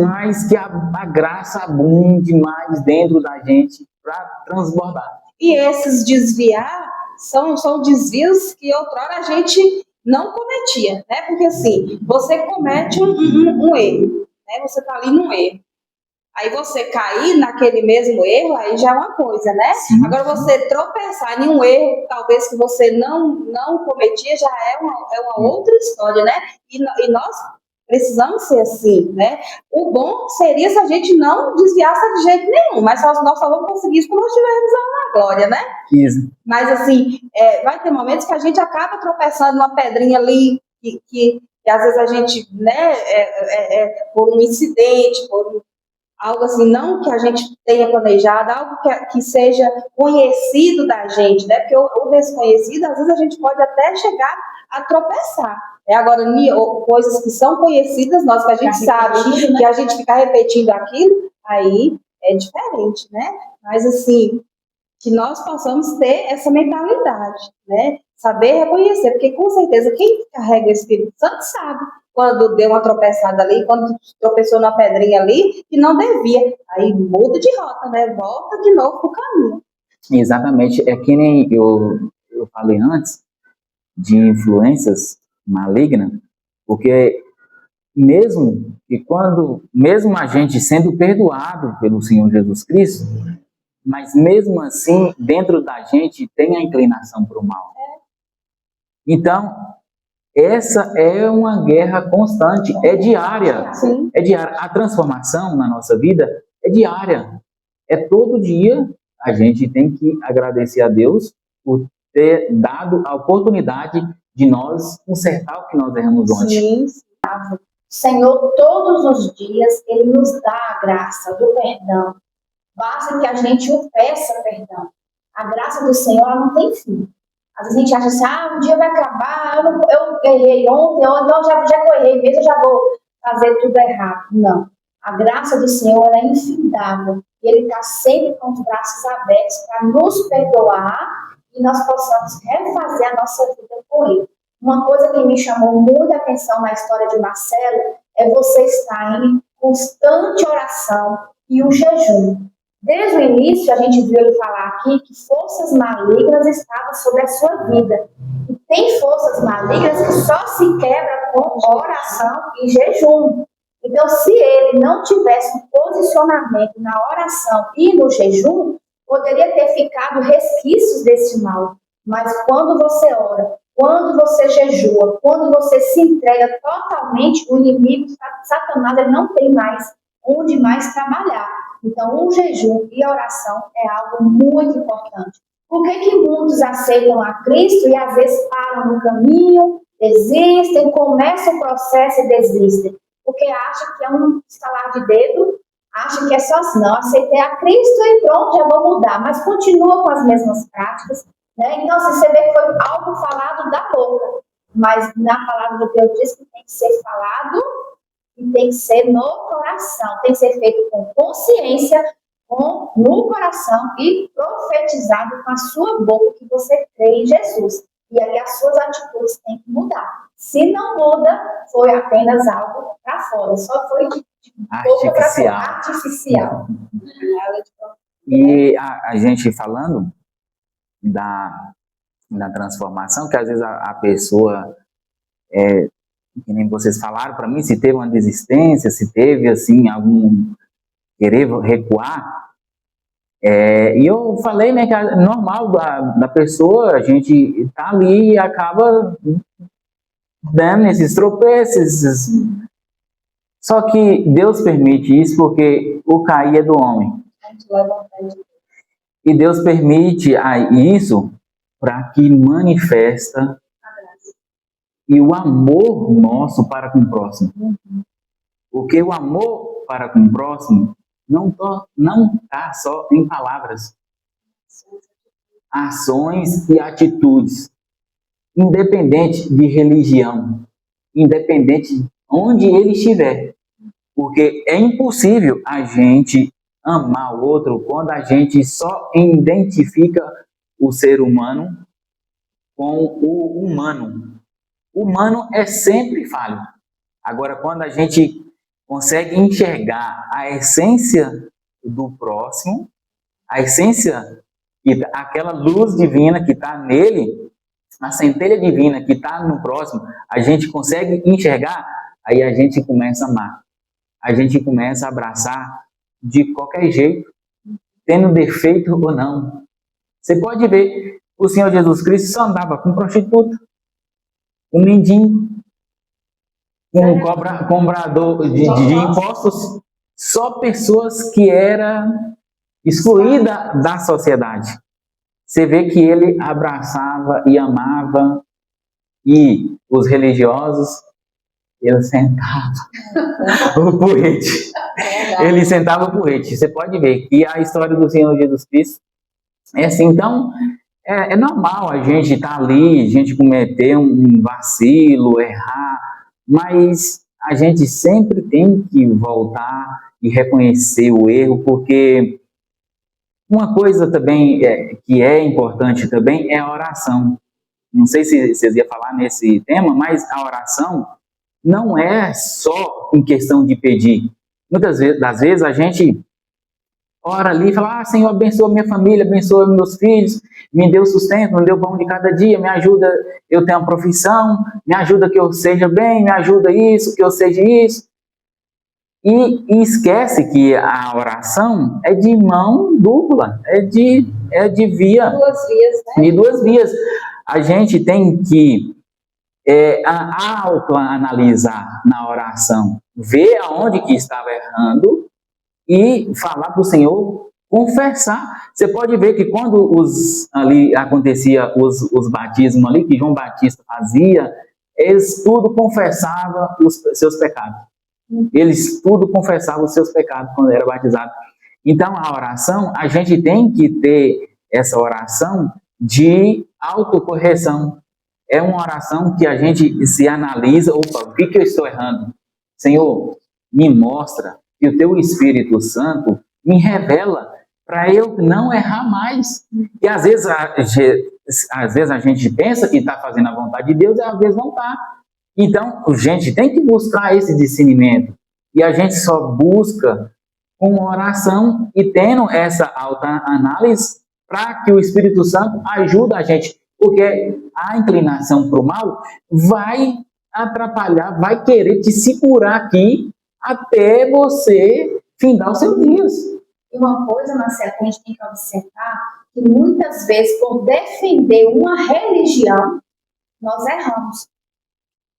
que a graça abunde mais dentro da gente para transbordar. E esses desviar são desvios que outrora a gente não cometia, né? Porque assim, você comete um erro, né? Você está ali num erro. Aí você cair naquele mesmo erro, aí já é uma coisa, né? Sim. Agora você tropeçar em um erro, talvez que você não cometia, já é uma outra história, né? E nós precisamos ser assim, né? O bom seria se a gente não desviasse de jeito nenhum, mas nós só vamos conseguir isso quando nós estivermos lá na glória, né? Isso. Mas assim, vai ter momentos que a gente acaba tropeçando numa pedrinha ali, que às vezes a gente, né, por um incidente, algo assim, não que a gente tenha planejado, algo que seja conhecido da gente, né? Porque o desconhecido, às vezes a gente pode até chegar a tropeçar. Agora, coisas que são conhecidas, que a gente sabe, né? Que a gente fica repetindo aquilo, aí é diferente, né? Mas assim, que nós possamos ter essa mentalidade, né? Saber reconhecer, porque com certeza quem carrega o Espírito Santo sabe quando deu uma tropeçada ali, quando tropeçou na pedrinha ali, que não devia. Aí muda de rota, né? Volta de novo pro caminho. Exatamente. É que nem eu falei antes, de influências malignas, porque mesmo a gente sendo perdoado pelo Senhor Jesus Cristo, mas mesmo assim, dentro da gente tem a inclinação para o mal. Então, essa é uma guerra constante, é diária. Sim. É diária. A transformação na nossa vida é diária. É todo dia. A gente tem que agradecer a Deus por ter dado a oportunidade de nós consertar o que nós erramos ontem. Sim. O Senhor, todos os dias, Ele nos dá a graça do perdão. Basta que a gente o peça perdão. A graça do Senhor, ela não tem fim. Às vezes a gente acha assim, um dia vai acabar, eu errei ontem, já que eu errei mesmo, eu já vou fazer tudo errado. Não. A graça do Senhor, ela é infindável. E Ele está sempre com os braços abertos para nos perdoar e nós possamos refazer a nossa vida com Ele. Uma coisa que me chamou muita atenção na história de Marcelo é você estar em constante oração e o jejum. Desde o início, a gente viu ele falar aqui que forças malignas estavam sobre a sua vida. E tem forças malignas que só se quebram com oração e jejum. Então, se ele não tivesse um posicionamento na oração e no jejum, poderia ter ficado resquícios desse mal. Mas quando você ora, quando você jejua, quando você se entrega totalmente, o inimigo, Satanás, ele não tem mais onde mais trabalhar. Então, o jejum e a oração é algo muito importante. Por que muitos aceitam a Cristo e às vezes param no caminho, desistem, começam o processo e desistem? Porque acham que é um estalar de dedo, acham que é só assim, não, aceitei a Cristo e pronto, já vou mudar. Mas continua com as mesmas práticas, né? Então, você vê que foi algo falado da boca, mas na palavra de Deus diz que tem que ser falado e tem que ser no coração, tem que ser feito com consciência, no coração e profetizado com a sua boca que você crê em Jesus. E aí as suas atitudes têm que mudar. Se não muda, foi apenas algo para fora, só foi de boca para fora, artificial. E a gente falando da transformação, que às vezes a pessoa, que nem vocês falaram para mim, se teve uma desistência, se teve assim algum querer recuar, e eu falei, né, que é normal da pessoa, a gente tá ali e acaba dando esses tropeços, só que Deus permite isso porque o cair é do homem. E Deus permite isso para que manifesta e o amor nosso para com o próximo. Porque o amor para com o próximo não está só em palavras. Ações e atitudes. Independente de religião. Independente de onde ele estiver. Porque é impossível a gente amar o outro quando a gente só identifica o ser humano com o humano. O humano é sempre falho. Agora, quando a gente consegue enxergar a essência do próximo, a essência, aquela luz divina que está nele, a centelha divina que está no próximo, a gente consegue enxergar, aí a gente começa a amar. A gente começa a abraçar de qualquer jeito, tendo defeito ou não. Você pode ver, o Senhor Jesus Cristo só andava com prostituta, com mendigo, com cobrador de impostos, só pessoas que eram excluídas da sociedade. Você vê que ele abraçava e amava, e os religiosos, ele sentava o porrete. Ele sentava o porrete. Você pode ver que a história do Senhor Jesus Cristo é assim. Então, é normal a gente estar ali, a gente cometer um vacilo, errar, mas a gente sempre tem que voltar e reconhecer o erro, porque uma coisa também que é importante também é a oração. Não sei se vocês iam falar nesse tema, mas a oração não é só em questão de pedir. Muitas vezes a gente ora ali e fala, Senhor, abençoa minha família, abençoa meus filhos, me dê o sustento, me dê o pão de cada dia, me ajuda, eu tenho uma profissão, me ajuda que eu seja bem, me ajuda isso, que eu seja isso. E esquece que a oração é de mão dupla, é de via. Duas vias, né? De duas vias. A gente tem que autoanalisar na oração, ver aonde que estava errando e falar para o Senhor, confessar. Você pode ver que quando ali acontecia os batismos ali, que João Batista fazia, eles tudo confessavam os seus pecados. Eles tudo confessavam os seus pecados quando era batizado. Então, a oração, a gente tem que ter essa oração de autocorreção. É uma oração que a gente se analisa, opa, o que eu estou errando? Senhor, me mostra, que o teu Espírito Santo me revela para eu não errar mais. E às vezes a gente pensa que está fazendo a vontade de Deus e às vezes não está. Então, a gente tem que buscar esse discernimento. E a gente só busca com oração e tendo essa autoanálise para que o Espírito Santo ajude a gente. Porque a inclinação para o mal vai atrapalhar, vai querer te segurar aqui até você findar os seus dias. E uma coisa, Marcelo, que a gente tem que observar, que muitas vezes, por defender uma religião, nós erramos.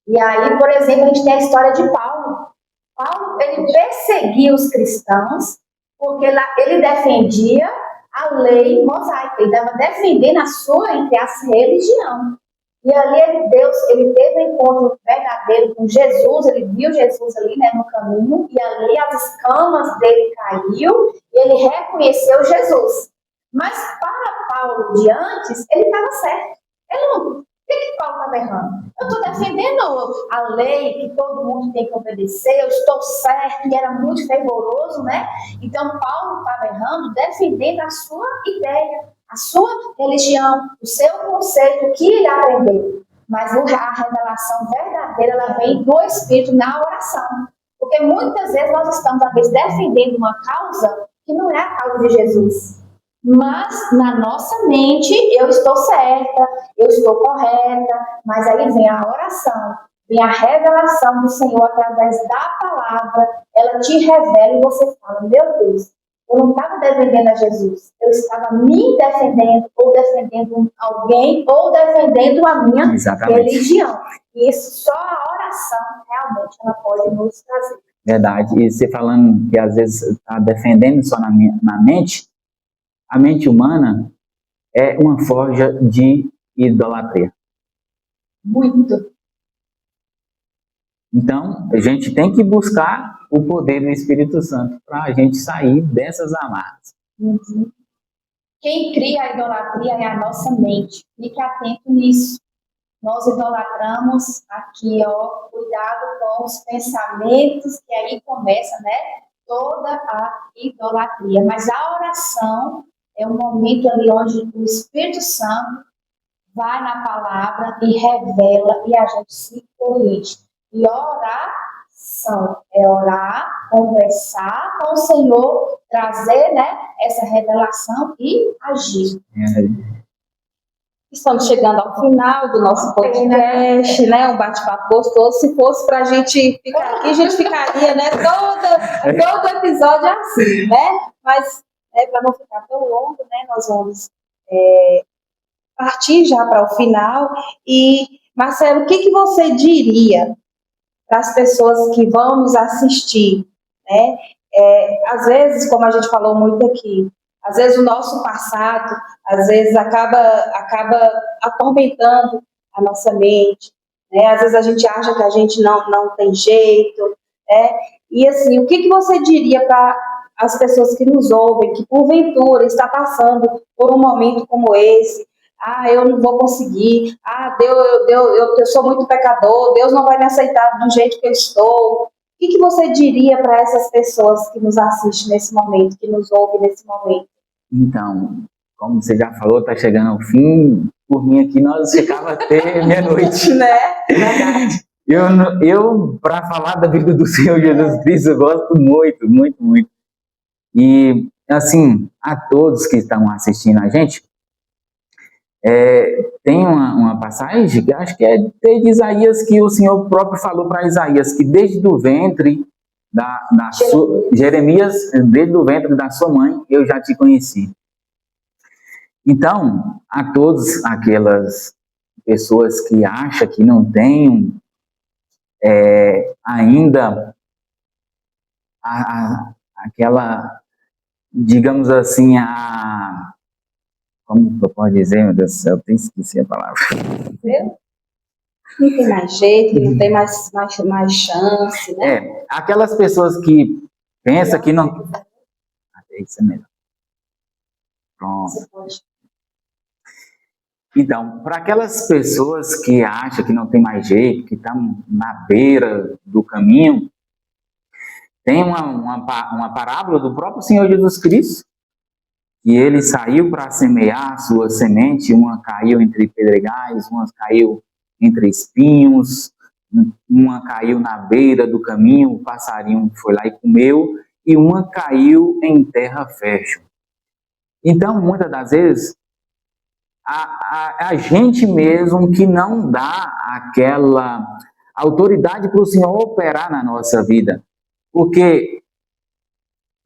E aí, por exemplo, a gente tem a história de Paulo. Paulo, ele perseguia os cristãos, porque ele defendia a lei mosaica, ele estava defendendo a sua, entre as religião. E ali ele teve um encontro verdadeiro com Jesus, ele viu Jesus ali, né, no caminho, e ali as escamas dele caiu, e ele reconheceu Jesus. Mas para Paulo de antes, ele estava certo. Ele não, o que Paulo estava errando? Eu estou defendendo a lei que todo mundo tem que obedecer, eu estou certo, e era muito fervoroso, né? Então Paulo estava errando, defendendo a sua ideia, a sua religião, o seu conceito que ele aprendeu. Mas a revelação verdadeira, ela vem do Espírito na oração. Porque muitas vezes nós estamos, às vezes, defendendo uma causa que não é a causa de Jesus. Mas na nossa mente, eu estou certa, eu estou correta, mas aí vem a oração, vem a revelação do Senhor através da palavra, ela te revela e você fala, meu Deus, eu não estava defendendo a Jesus, eu estava me defendendo, ou defendendo alguém, ou defendendo a minha religião. E isso só a oração realmente ela pode nos trazer. Verdade. E você falando que às vezes está defendendo só na mente, a mente humana é uma forja de idolatria. Muito. Então, a gente tem que buscar o poder do Espírito Santo para a gente sair dessas amarras. Uhum. Quem cria a idolatria é a nossa mente. Fique atento nisso. Nós idolatramos aqui, ó, cuidado com os pensamentos, que aí começa, né, toda a idolatria. Mas a oração é um momento ali onde o Espírito Santo vai na palavra e revela e a gente se corrige. E oração é orar, conversar com o Senhor, trazer, né, essa revelação e agir. Estamos chegando ao final do nosso podcast, né? Um bate-papo gostoso. Se fosse para a gente ficar aqui, a gente ficaria, né? Todo episódio assim, né? Mas para não ficar tão longo, né? Nós vamos partir já para o final. E, Marcelo, o que você diria para as pessoas que vão nos assistir, né? Às vezes, como a gente falou muito aqui, às vezes o nosso passado, às vezes acaba atormentando a nossa mente, né? Às vezes a gente acha que a gente não tem jeito, né? E assim, o que você diria para as pessoas que nos ouvem, que porventura está passando por um momento como esse? Ah, eu não vou conseguir. Ah, eu sou muito pecador. Deus não vai me aceitar do jeito que eu estou. O que você diria para essas pessoas que nos assistem nesse momento, que nos ouvem nesse momento? Então, como você já falou, está chegando ao fim. Por mim aqui, nós ficava até meia-noite. Né? Verdade. Eu para falar da vida do Senhor Jesus Cristo, eu gosto muito, muito, muito. E, assim, a todos que estão assistindo a gente, tem uma passagem que acho que é de Isaías, que o Senhor próprio falou para Isaías, que desde o ventre Jeremias, desde o ventre da sua mãe, eu já te conheci. Então, a todas aquelas pessoas que acham que não têm ainda aquela, digamos assim, como eu posso dizer, meu Deus do céu, eu esqueci a palavra. Não tem mais jeito, não tem mais chance, né? Aquelas pessoas que pensam que não... Isso é melhor. Pronto. Então, para aquelas pessoas que acham que não tem mais jeito, que estão na beira do caminho, tem uma parábola do próprio Senhor Jesus Cristo, que ele saiu para semear a sua semente, uma caiu entre pedregais, uma caiu entre espinhos, uma caiu na beira do caminho, o passarinho foi lá e comeu, e uma caiu em terra fértil. Então, muitas das vezes, a gente mesmo que não dá aquela autoridade para o Senhor operar na nossa vida. Porque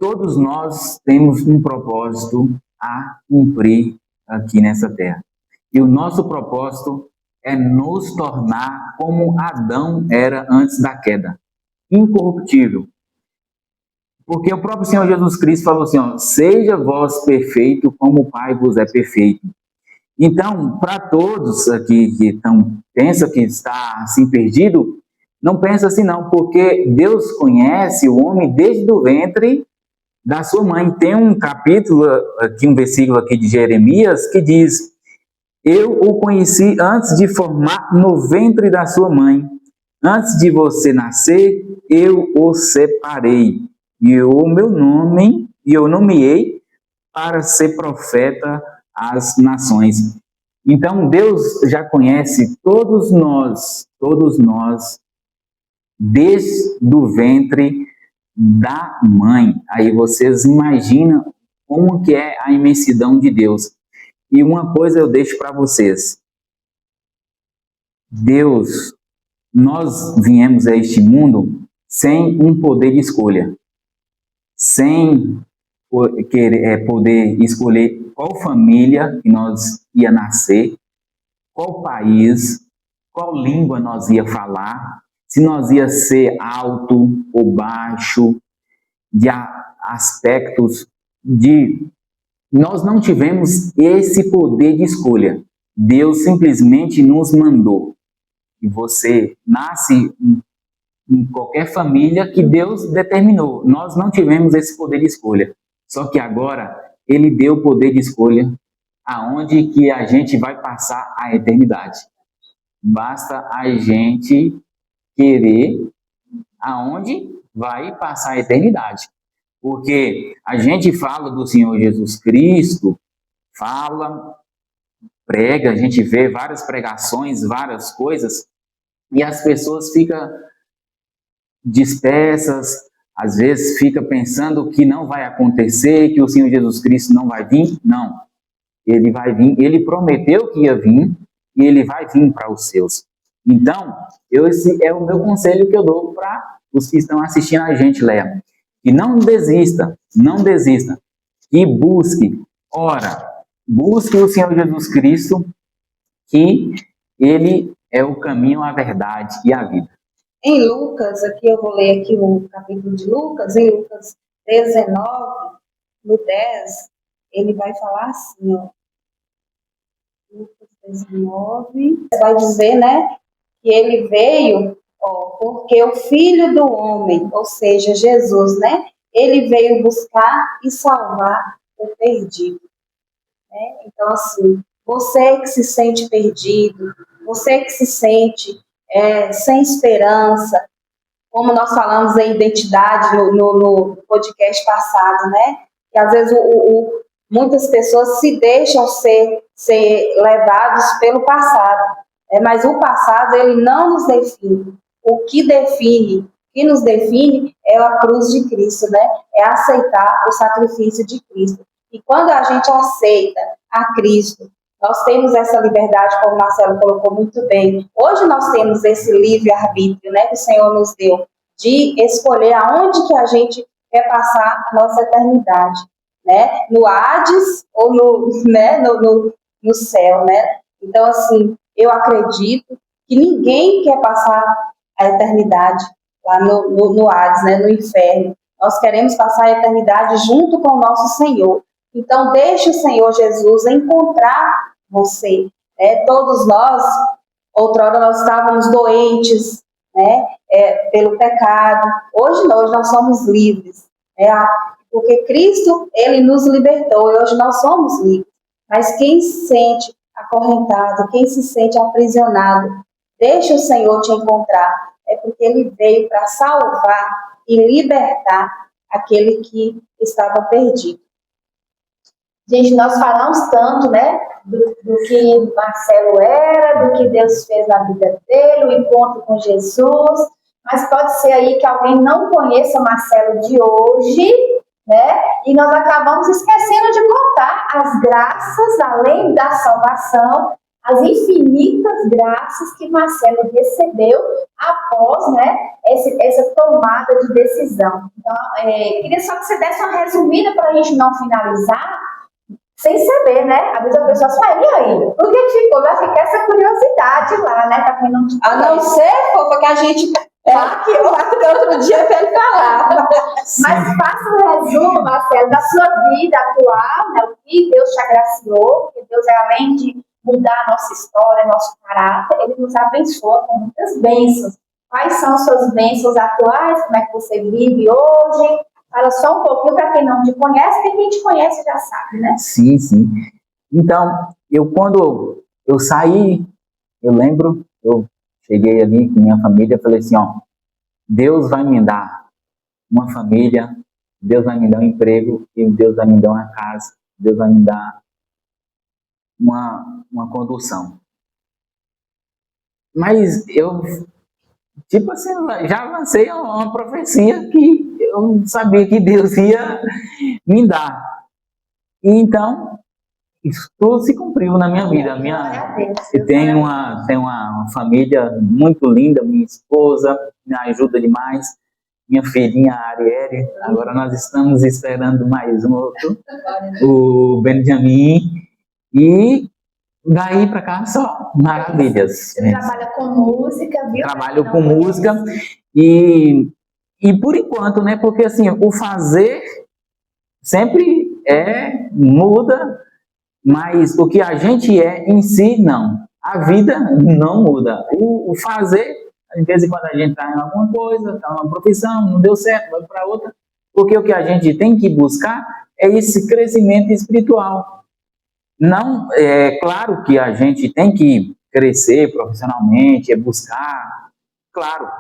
todos nós temos um propósito a cumprir aqui nessa terra. E o nosso propósito é nos tornar como Adão era antes da queda, incorruptível. Porque o próprio Senhor Jesus Cristo falou assim, ó, seja vós perfeito como o Pai vos é perfeito. Então, para todos aqui que pensa que está assim perdido, não pensa assim não, porque Deus conhece o homem desde o ventre da sua mãe. Tem um capítulo, aqui um versículo aqui de Jeremias, que diz, eu o conheci antes de formar no ventre da sua mãe. Antes de você nascer, eu o separei. E eu nomeei para ser profeta às nações. Então, Deus já conhece todos nós, desde o ventre da mãe. Aí vocês imaginam como que é a imensidão de Deus. E uma coisa eu deixo para vocês. Deus, nós viemos a este mundo sem um poder de escolha. Sem poder escolher qual família que nós ia nascer, qual país, qual língua nós ia falar, se nós ia ser alto ou baixo, de aspectos de... Nós não tivemos esse poder de escolha. Deus simplesmente nos mandou. E você nasce em qualquer família que Deus determinou. Nós não tivemos esse poder de escolha. Só que agora Ele deu o poder de escolha aonde que a gente vai passar a eternidade. Basta a gente querer aonde vai passar a eternidade. Porque a gente fala do Senhor Jesus Cristo, prega, a gente vê várias pregações, várias coisas, e as pessoas ficam dispersas, às vezes fica pensando que não vai acontecer, que o Senhor Jesus Cristo não vai vir. Não, Ele vai vir, Ele prometeu que ia vir, e Ele vai vir para os seus. Então, esse é o meu conselho que eu dou para os que estão assistindo a gente, Léa. E não desista, e busque o Senhor Jesus Cristo, que Ele é o caminho, a verdade e a vida. Em Lucas, aqui eu vou ler aqui o capítulo de Lucas, em Lucas 19, no 10, ele vai falar assim, ó. Lucas 19, vai dizer, né, que ele veio, ó, porque o Filho do Homem, ou seja, Jesus, né, ele veio buscar e salvar o perdido. Né? Então, assim, você que se sente perdido, você que se sente sem esperança, como nós falamos em identidade no podcast passado, né? Que às vezes muitas pessoas se deixam ser levados pelo passado, mas o passado ele não nos define. O que nos define é a cruz de Cristo, né? É aceitar o sacrifício de Cristo. E quando a gente aceita a Cristo, nós temos essa liberdade, como o Marcelo colocou muito bem. Hoje nós temos esse livre-arbítrio, né, que o Senhor nos deu, de escolher aonde que a gente quer passar a nossa eternidade, né? No Hades ou no céu, né? Então, assim, eu acredito que ninguém quer passar a eternidade lá no Hades, né, no inferno. Nós queremos passar a eternidade junto com o nosso Senhor. Então, deixe o Senhor Jesus encontrar você. Todos nós, outrora nós estávamos doentes, né, pelo pecado. Hoje nós somos livres. Porque Cristo, Ele nos libertou e hoje nós somos livres. Mas quem se sente acorrentado, quem se sente aprisionado, deixe o Senhor te encontrar. É porque Ele veio para salvar e libertar aquele que estava perdido. Gente, nós falamos tanto, né, do que Marcelo era, do que Deus fez na vida dele, o encontro com Jesus, mas pode ser aí que alguém não conheça Marcelo de hoje, né, e nós acabamos esquecendo de contar as graças, além da salvação, as infinitas graças que Marcelo recebeu após, né, essa tomada de decisão. Então, queria só que você desse uma resumida para a gente não finalizar, sem saber, né? Às vezes a pessoa fala, e aí? Por que ficou? Vai ficar essa curiosidade lá, né? Para quem não te conhece. A não ser, fofa, que a gente aqui outro dia para ele falar. Mas faça um resumo, Marcelo, da sua vida atual, né? O que Deus te agraciou, porque Deus, além de mudar a nossa história, nosso caráter, Ele nos abençoa com muitas bênçãos. Quais são as suas bênçãos atuais? Como é que você vive hoje? Fala só um pouquinho para quem não te conhece, porque quem te conhece já sabe, né? Sim, sim. Então, quando eu saí, eu lembro, eu cheguei ali com minha família e falei assim, ó, Deus vai me dar uma família, Deus vai me dar um emprego, e Deus vai me dar uma casa, Deus vai me dar uma condução. Mas eu, tipo assim, já lancei uma profecia que eu sabia que Deus ia me dar. E então, isso tudo se cumpriu na minha vida. Eu tenho uma família muito linda, minha esposa me ajuda demais, minha filhinha Arielle, agora nós estamos esperando mais um outro, o Benjamin, e daí para cá só maravilhas. Você trabalha com música, viu? Trabalho com música e por enquanto, né? Porque assim, o fazer sempre muda, mas o que a gente é em si, não. A vida não muda. O fazer, de vez em quando a gente está em alguma coisa, está numa profissão, não deu certo, vai para outra. Porque o que a gente tem que buscar é esse crescimento espiritual. Não, claro que a gente tem que crescer profissionalmente, buscar, claro,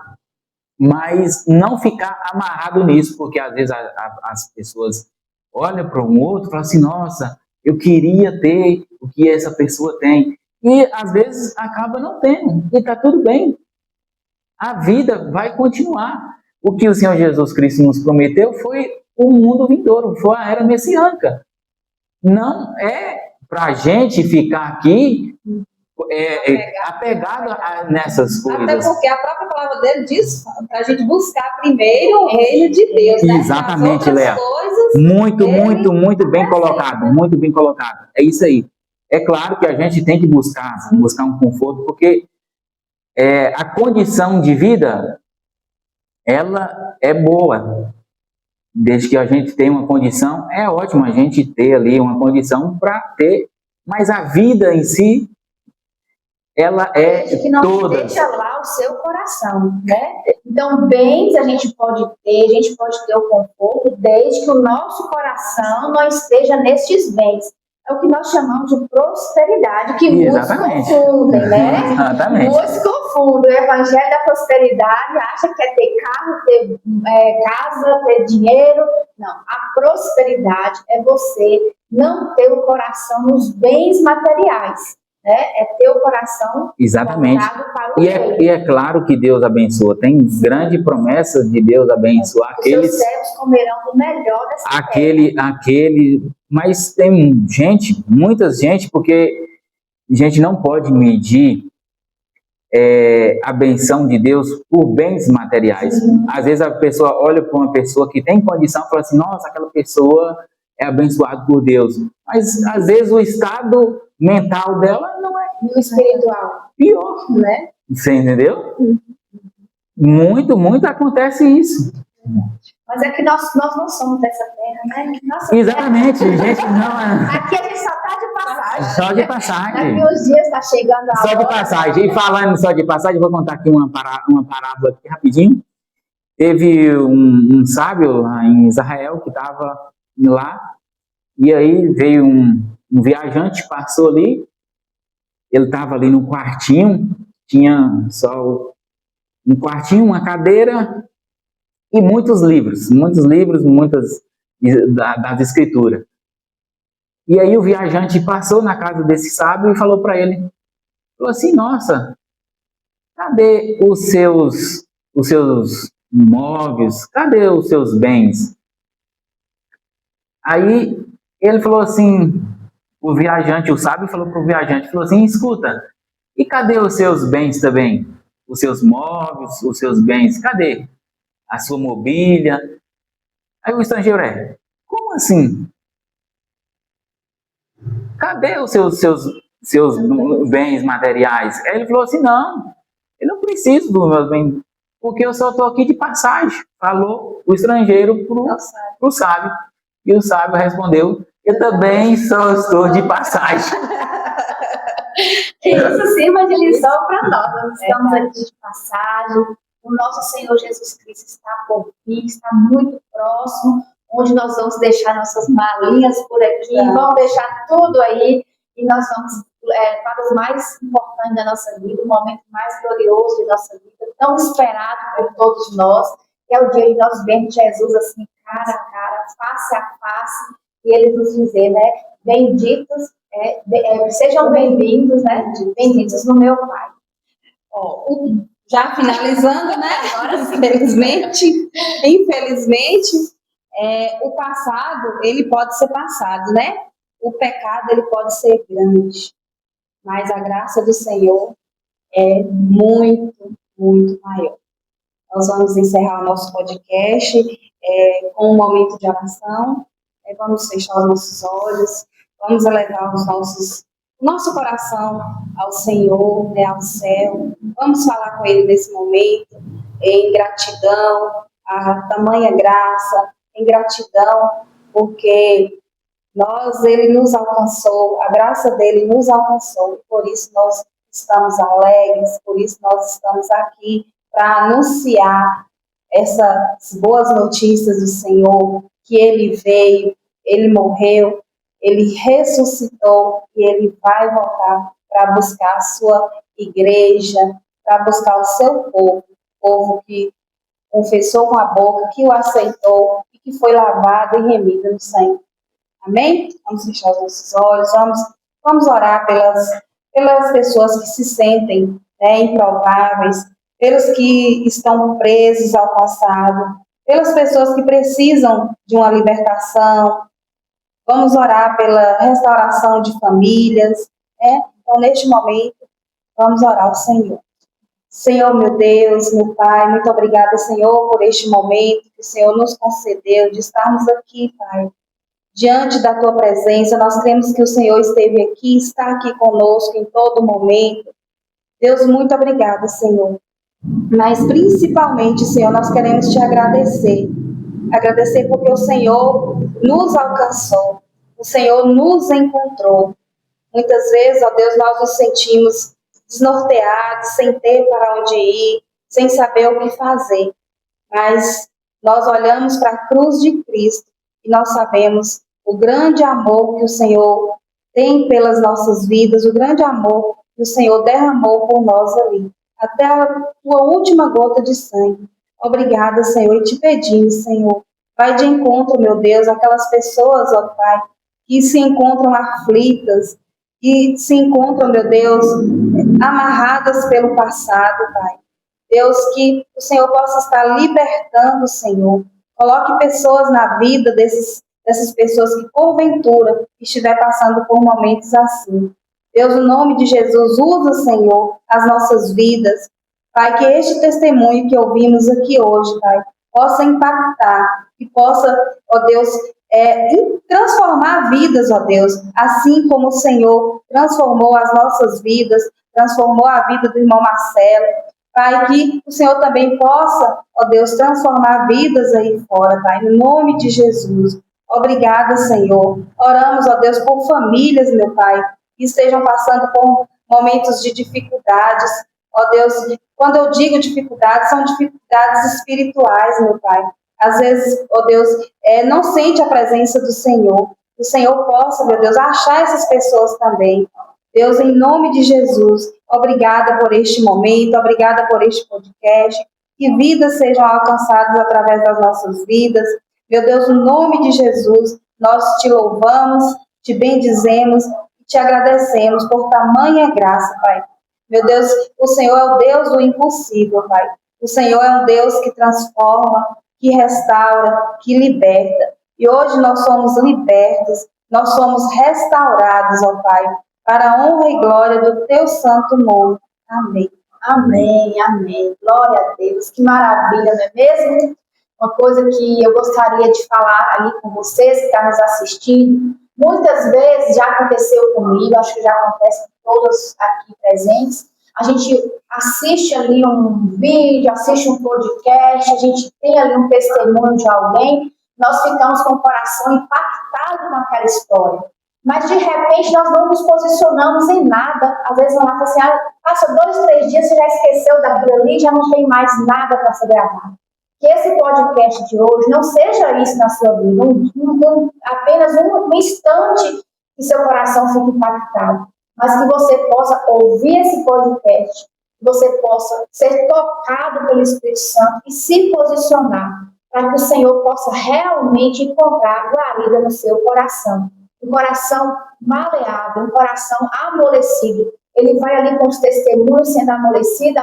mas não ficar amarrado nisso, porque às vezes as pessoas olham para um outro e falam assim, nossa, eu queria ter o que essa pessoa tem. E às vezes acaba não tendo, e está tudo bem. A vida vai continuar. O que o Senhor Jesus Cristo nos prometeu foi o mundo vindouro, foi a era messiânica. Não é para a gente ficar aqui apegado nessas coisas. Até porque a própria palavra dele diz para a gente buscar primeiro o reino de Deus, né? Exatamente, Léa. Muito bem colocado, muito bem colocado. É isso aí. É claro que a gente tem que buscar um conforto, porque a condição de vida, ela é boa. Desde que a gente tenha uma condição, é ótimo a gente ter ali uma condição para ter, mas a vida em si, ela é que não toda. Deixa lá o seu coração, né? Então, bens a gente pode ter o conforto, desde que o nosso coração não esteja nestes bens. É o que nós chamamos de prosperidade, que muitos confundem, né? Exatamente. Muitos confundem o evangelho da prosperidade, acha que é ter carro, ter casa, ter dinheiro. Não, a prosperidade é você não ter o coração nos bens materiais. É ter o coração voltado para o reino. E é claro que Deus abençoa. Tem grande promessa de Deus abençoar aqueles. Os seus servos comerão do melhor dessa terra. Mas tem muita gente, porque a gente não pode medir a benção de Deus por bens materiais. Às vezes a pessoa olha para uma pessoa que tem condição e fala assim, nossa, aquela pessoa é abençoada por Deus. Mas às vezes o estado mental dela não é. E o espiritual? Pior, né? Você entendeu? Muito acontece isso. Mas é que nós não somos dessa terra, né? Exatamente, gente, não. Aqui a gente só está de passagem. Só de passagem. Daqui uns dias está chegando a Só de passagem. E falando só de passagem, vou contar aqui uma parábola aqui rapidinho. Teve um sábio lá em Israel que estava lá, e aí veio um viajante, passou ali, ele estava ali no quartinho, tinha só um quartinho, uma cadeira e muitas das escrituras. E aí o viajante passou na casa desse sábio e falou para ele, falou assim, nossa, cadê os seus imóveis, cadê os seus bens? Aí ele falou assim, o viajante, o sábio falou para o viajante, falou assim, escuta, e cadê os seus bens também? Os seus móveis, os seus bens, cadê? A sua mobília? Aí o estrangeiro como assim? Cadê os seus bens materiais? Aí ele falou assim, não, eu não preciso dos meus bens, porque eu só estou aqui de passagem. Falou o estrangeiro para o sábio. E o sábio respondeu, eu também só estou de passagem. Isso sirva de lição para nós. Nós estamos aqui de passagem. O nosso Senhor Jesus Cristo está por vir, está muito próximo, onde nós vamos deixar nossas malinhas por aqui, vamos deixar tudo aí, e nós vamos para os mais importantes da nossa vida, o momento mais glorioso de nossa vida, tão esperado por todos nós, que é o dia de nós vermos Jesus assim, cara a cara, face a face, e Ele nos dizer, né, benditos, sejam bem-vindos, né, benditos no meu Pai. Já finalizando, né? Agora, infelizmente, o passado, ele pode ser passado, né? O pecado, ele pode ser grande, mas a graça do Senhor é muito, muito maior. Nós vamos encerrar o nosso podcast com um momento de oração, vamos fechar os nossos olhos, vamos elevar o nosso coração ao Senhor, né, ao céu. Vamos falar com Ele nesse momento, em gratidão, a tamanha graça, em gratidão, porque Ele nos alcançou, a graça dele nos alcançou, por isso nós estamos alegres, por isso nós estamos aqui para anunciar essas boas notícias do Senhor, que Ele veio, Ele morreu, Ele ressuscitou e Ele vai voltar para buscar a sua igreja, para buscar o seu povo que confessou com a boca, que o aceitou e que foi lavado e remido no sangue. Amém? Vamos fechar os nossos olhos, vamos orar pelas pessoas que se sentem improváveis, pelos que estão presos ao passado, pelas pessoas que precisam de uma libertação. Vamos orar pela restauração de famílias, Então, neste momento, vamos orar ao Senhor. Senhor, meu Deus, meu Pai, muito obrigada, Senhor, por este momento que o Senhor nos concedeu de estarmos aqui, Pai, diante da Tua presença. Nós cremos que o Senhor esteve aqui, está aqui conosco em todo momento. Deus, muito obrigada, Senhor. Mas, principalmente, Senhor, nós queremos Te agradecer. Agradecer porque o Senhor nos alcançou, o Senhor nos encontrou. Muitas vezes, ó Deus, nós nos sentimos desnorteados, sem ter para onde ir, sem saber o que fazer. Mas nós olhamos para a cruz de Cristo e nós sabemos o grande amor que o Senhor tem pelas nossas vidas, o grande amor que o Senhor derramou por nós ali, até a Tua última gota de sangue. Obrigada, Senhor, e te pedimos, Senhor, vai de encontro, meu Deus, aquelas pessoas, ó Pai, que se encontram aflitas, que se encontram, meu Deus, amarradas pelo passado, Pai. Deus, que o Senhor possa estar libertando, Senhor. Coloque pessoas na vida dessas pessoas que, porventura, estiver passando por momentos assim. Deus, no nome de Jesus, usa, Senhor, as nossas vidas. Pai, que este testemunho que ouvimos aqui hoje, Pai, possa impactar, que possa, ó Deus, transformar vidas, ó Deus, assim como o Senhor transformou as nossas vidas, transformou a vida do irmão Marcelo. Pai, que o Senhor também possa, ó Deus, transformar vidas aí fora, Pai, no nome de Jesus. Obrigada, Senhor. Oramos, ó Deus, por famílias, meu Pai, que estejam passando por momentos de dificuldades. Ó Deus, quando eu digo dificuldades, são dificuldades espirituais, meu Pai. Às vezes, ó Deus, não sente a presença do Senhor. Que o Senhor possa, meu Deus, achar essas pessoas também. Deus, em nome de Jesus, obrigada por este momento, obrigada por este podcast. Que vidas sejam alcançadas através das nossas vidas. Meu Deus, no nome de Jesus, nós te louvamos, te bendizemos e te agradecemos por tamanha graça, Pai. Meu Deus, o Senhor é o Deus do impossível, Pai. O Senhor é um Deus que transforma, que restaura, que liberta. E hoje nós somos libertos nós somos restaurados, ó Pai, para a honra e glória do Teu santo nome. Amém. Amém, amém. Glória a Deus. Que maravilha, não é mesmo? Uma coisa que eu gostaria de falar ali com vocês que estão nos assistindo. Muitas vezes já aconteceu comigo, acho que já acontece com todos aqui presentes. A gente assiste ali um vídeo, assiste um podcast, a gente tem ali um testemunho de alguém, nós ficamos com o coração impactado com aquela história. Mas, de repente, nós não nos posicionamos em nada. Às vezes, nós assim, passa 2, 3 dias, você já esqueceu daquilo ali, já não tem mais nada para ser gravado. Que esse podcast de hoje não seja isso na sua vida, apenas um instante que seu coração fique impactado, mas que você possa ouvir esse podcast, que você possa ser tocado pelo Espírito Santo e se posicionar para que o Senhor possa realmente encontrar guarida no seu coração. Um coração maleável, um coração amolecido. Ele vai ali com os testemunhos sendo amolecido.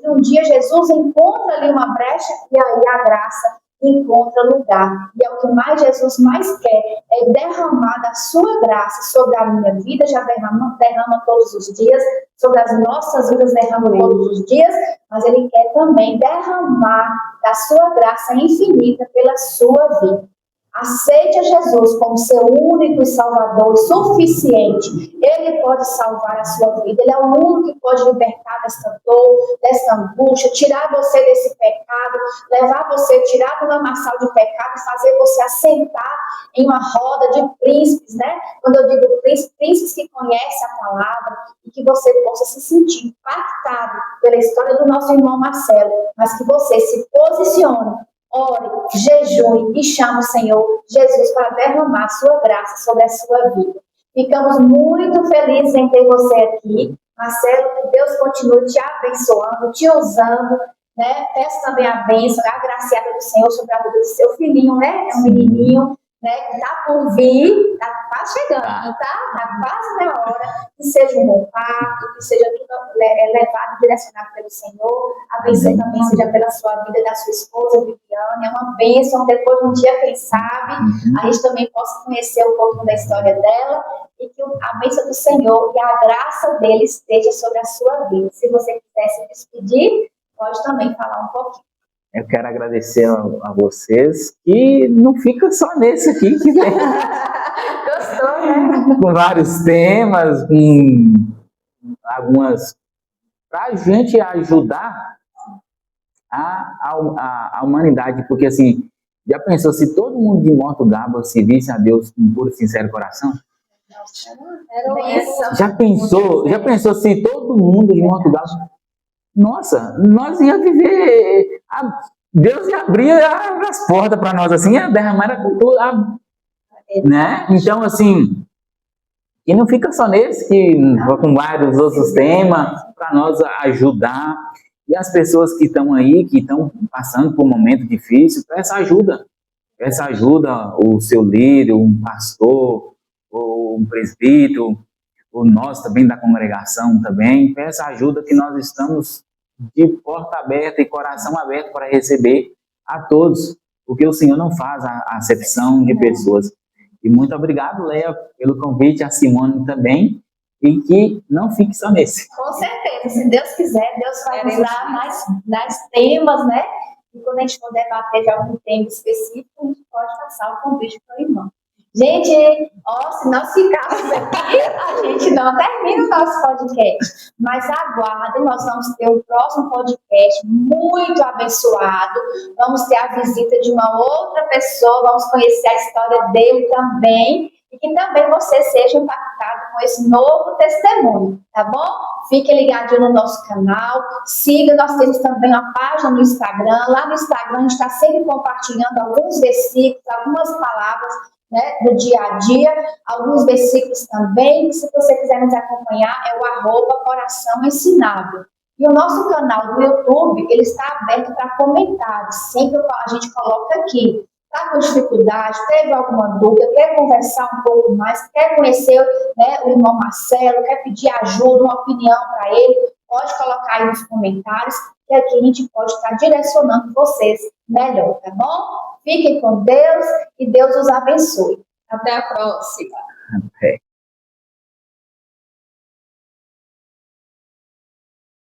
Um dia Jesus encontra ali uma brecha e aí a graça encontra lugar. E é o que mais Jesus mais quer, é derramar da sua graça sobre a minha vida, já derrama todos os dias, sobre as nossas vidas derrama todos os dias, mas Ele quer também derramar da sua graça infinita pela sua vida. Aceite a Jesus como seu único e salvador suficiente. Ele pode salvar a sua vida. Ele é o único que pode libertar dessa dor, dessa angústia, tirar você desse pecado, levar você, tirar do lamaçal de pecado e fazer você assentar em uma roda de príncipes, né? Quando eu digo príncipes que conhecem a palavra e que você possa se sentir impactado pela história do nosso irmão Marcelo, mas que você se posicione, ore, jejue e chame o Senhor Jesus para derramar a sua graça sobre a sua vida. Ficamos muito felizes em ter você aqui. Marcelo, que Deus continue te abençoando, te usando, né? Peço também a bênção, a graciada do Senhor sobre a vida do seu filhinho, né? É um menininho, né? Que está por vir, está quase chegando, tá? Está quase na hora. Que seja um bom parto, que seja tudo levado e direcionado pelo Senhor. A bênção também seja pela sua vida e da sua esposa, Viviane. É uma bênção. Depois de um dia, quem sabe, a gente também possa conhecer um pouco da história dela e que a bênção do Senhor e a graça dele esteja sobre a sua vida. Se você quiser se despedir, pode também falar um pouquinho. Eu quero agradecer a vocês que não fica só nesse aqui que vem. Gostou, né? Com vários temas, com algumas para a gente ajudar a humanidade, porque assim, já pensou se todo mundo de Mortugaba se visse a Deus com puro e sincero coração? Já pensou se todo mundo de Mortugaba, nossa, nós ia viver, Deus ia abrir as portas para nós assim, ia derramar a cultura, né? Então assim, e não fica só nesse, que com vários outros temas para nós ajudar. E as pessoas que estão aí, que estão passando por um momento difícil, peça ajuda. Peça ajuda o seu líder, um pastor, ou um presbítero, ou nós também da congregação também. Peça ajuda, que nós estamos de porta aberta e coração aberto para receber a todos, porque o Senhor não faz a acepção de pessoas. E muito obrigado, Leia, pelo convite, a Simone também, e que não fique só nesse. Com certeza, se Deus quiser, Deus vai nos dar mais temas, né? E quando a gente for debater de algum tema específico, a gente pode passar o convite para o irmão. Gente, se nós ficarmos aqui, a gente não termina o nosso podcast. Mas aguardem, nós vamos ter um próximo podcast muito abençoado. Vamos ter a visita de uma outra pessoa, vamos conhecer a história dele também. E que também você seja impactado com esse novo testemunho, tá bom? Fique ligadinho no nosso canal, siga, nós temos também uma página no Instagram. Lá no Instagram a gente está sempre compartilhando alguns versículos, algumas palavras, né, do dia a dia, alguns versículos também. Se você quiser nos acompanhar, é o @coração ensinável. E o nosso canal do YouTube, ele está aberto para comentários. Sempre a gente coloca aqui. Está com dificuldade, teve alguma dúvida, quer conversar um pouco mais, quer conhecer, né, o irmão Marcelo, quer pedir ajuda, uma opinião para ele, pode colocar aí nos comentários, que aqui a gente pode estar direcionando vocês melhor, tá bom? Fiquem com Deus e Deus os abençoe. Até a próxima. Até.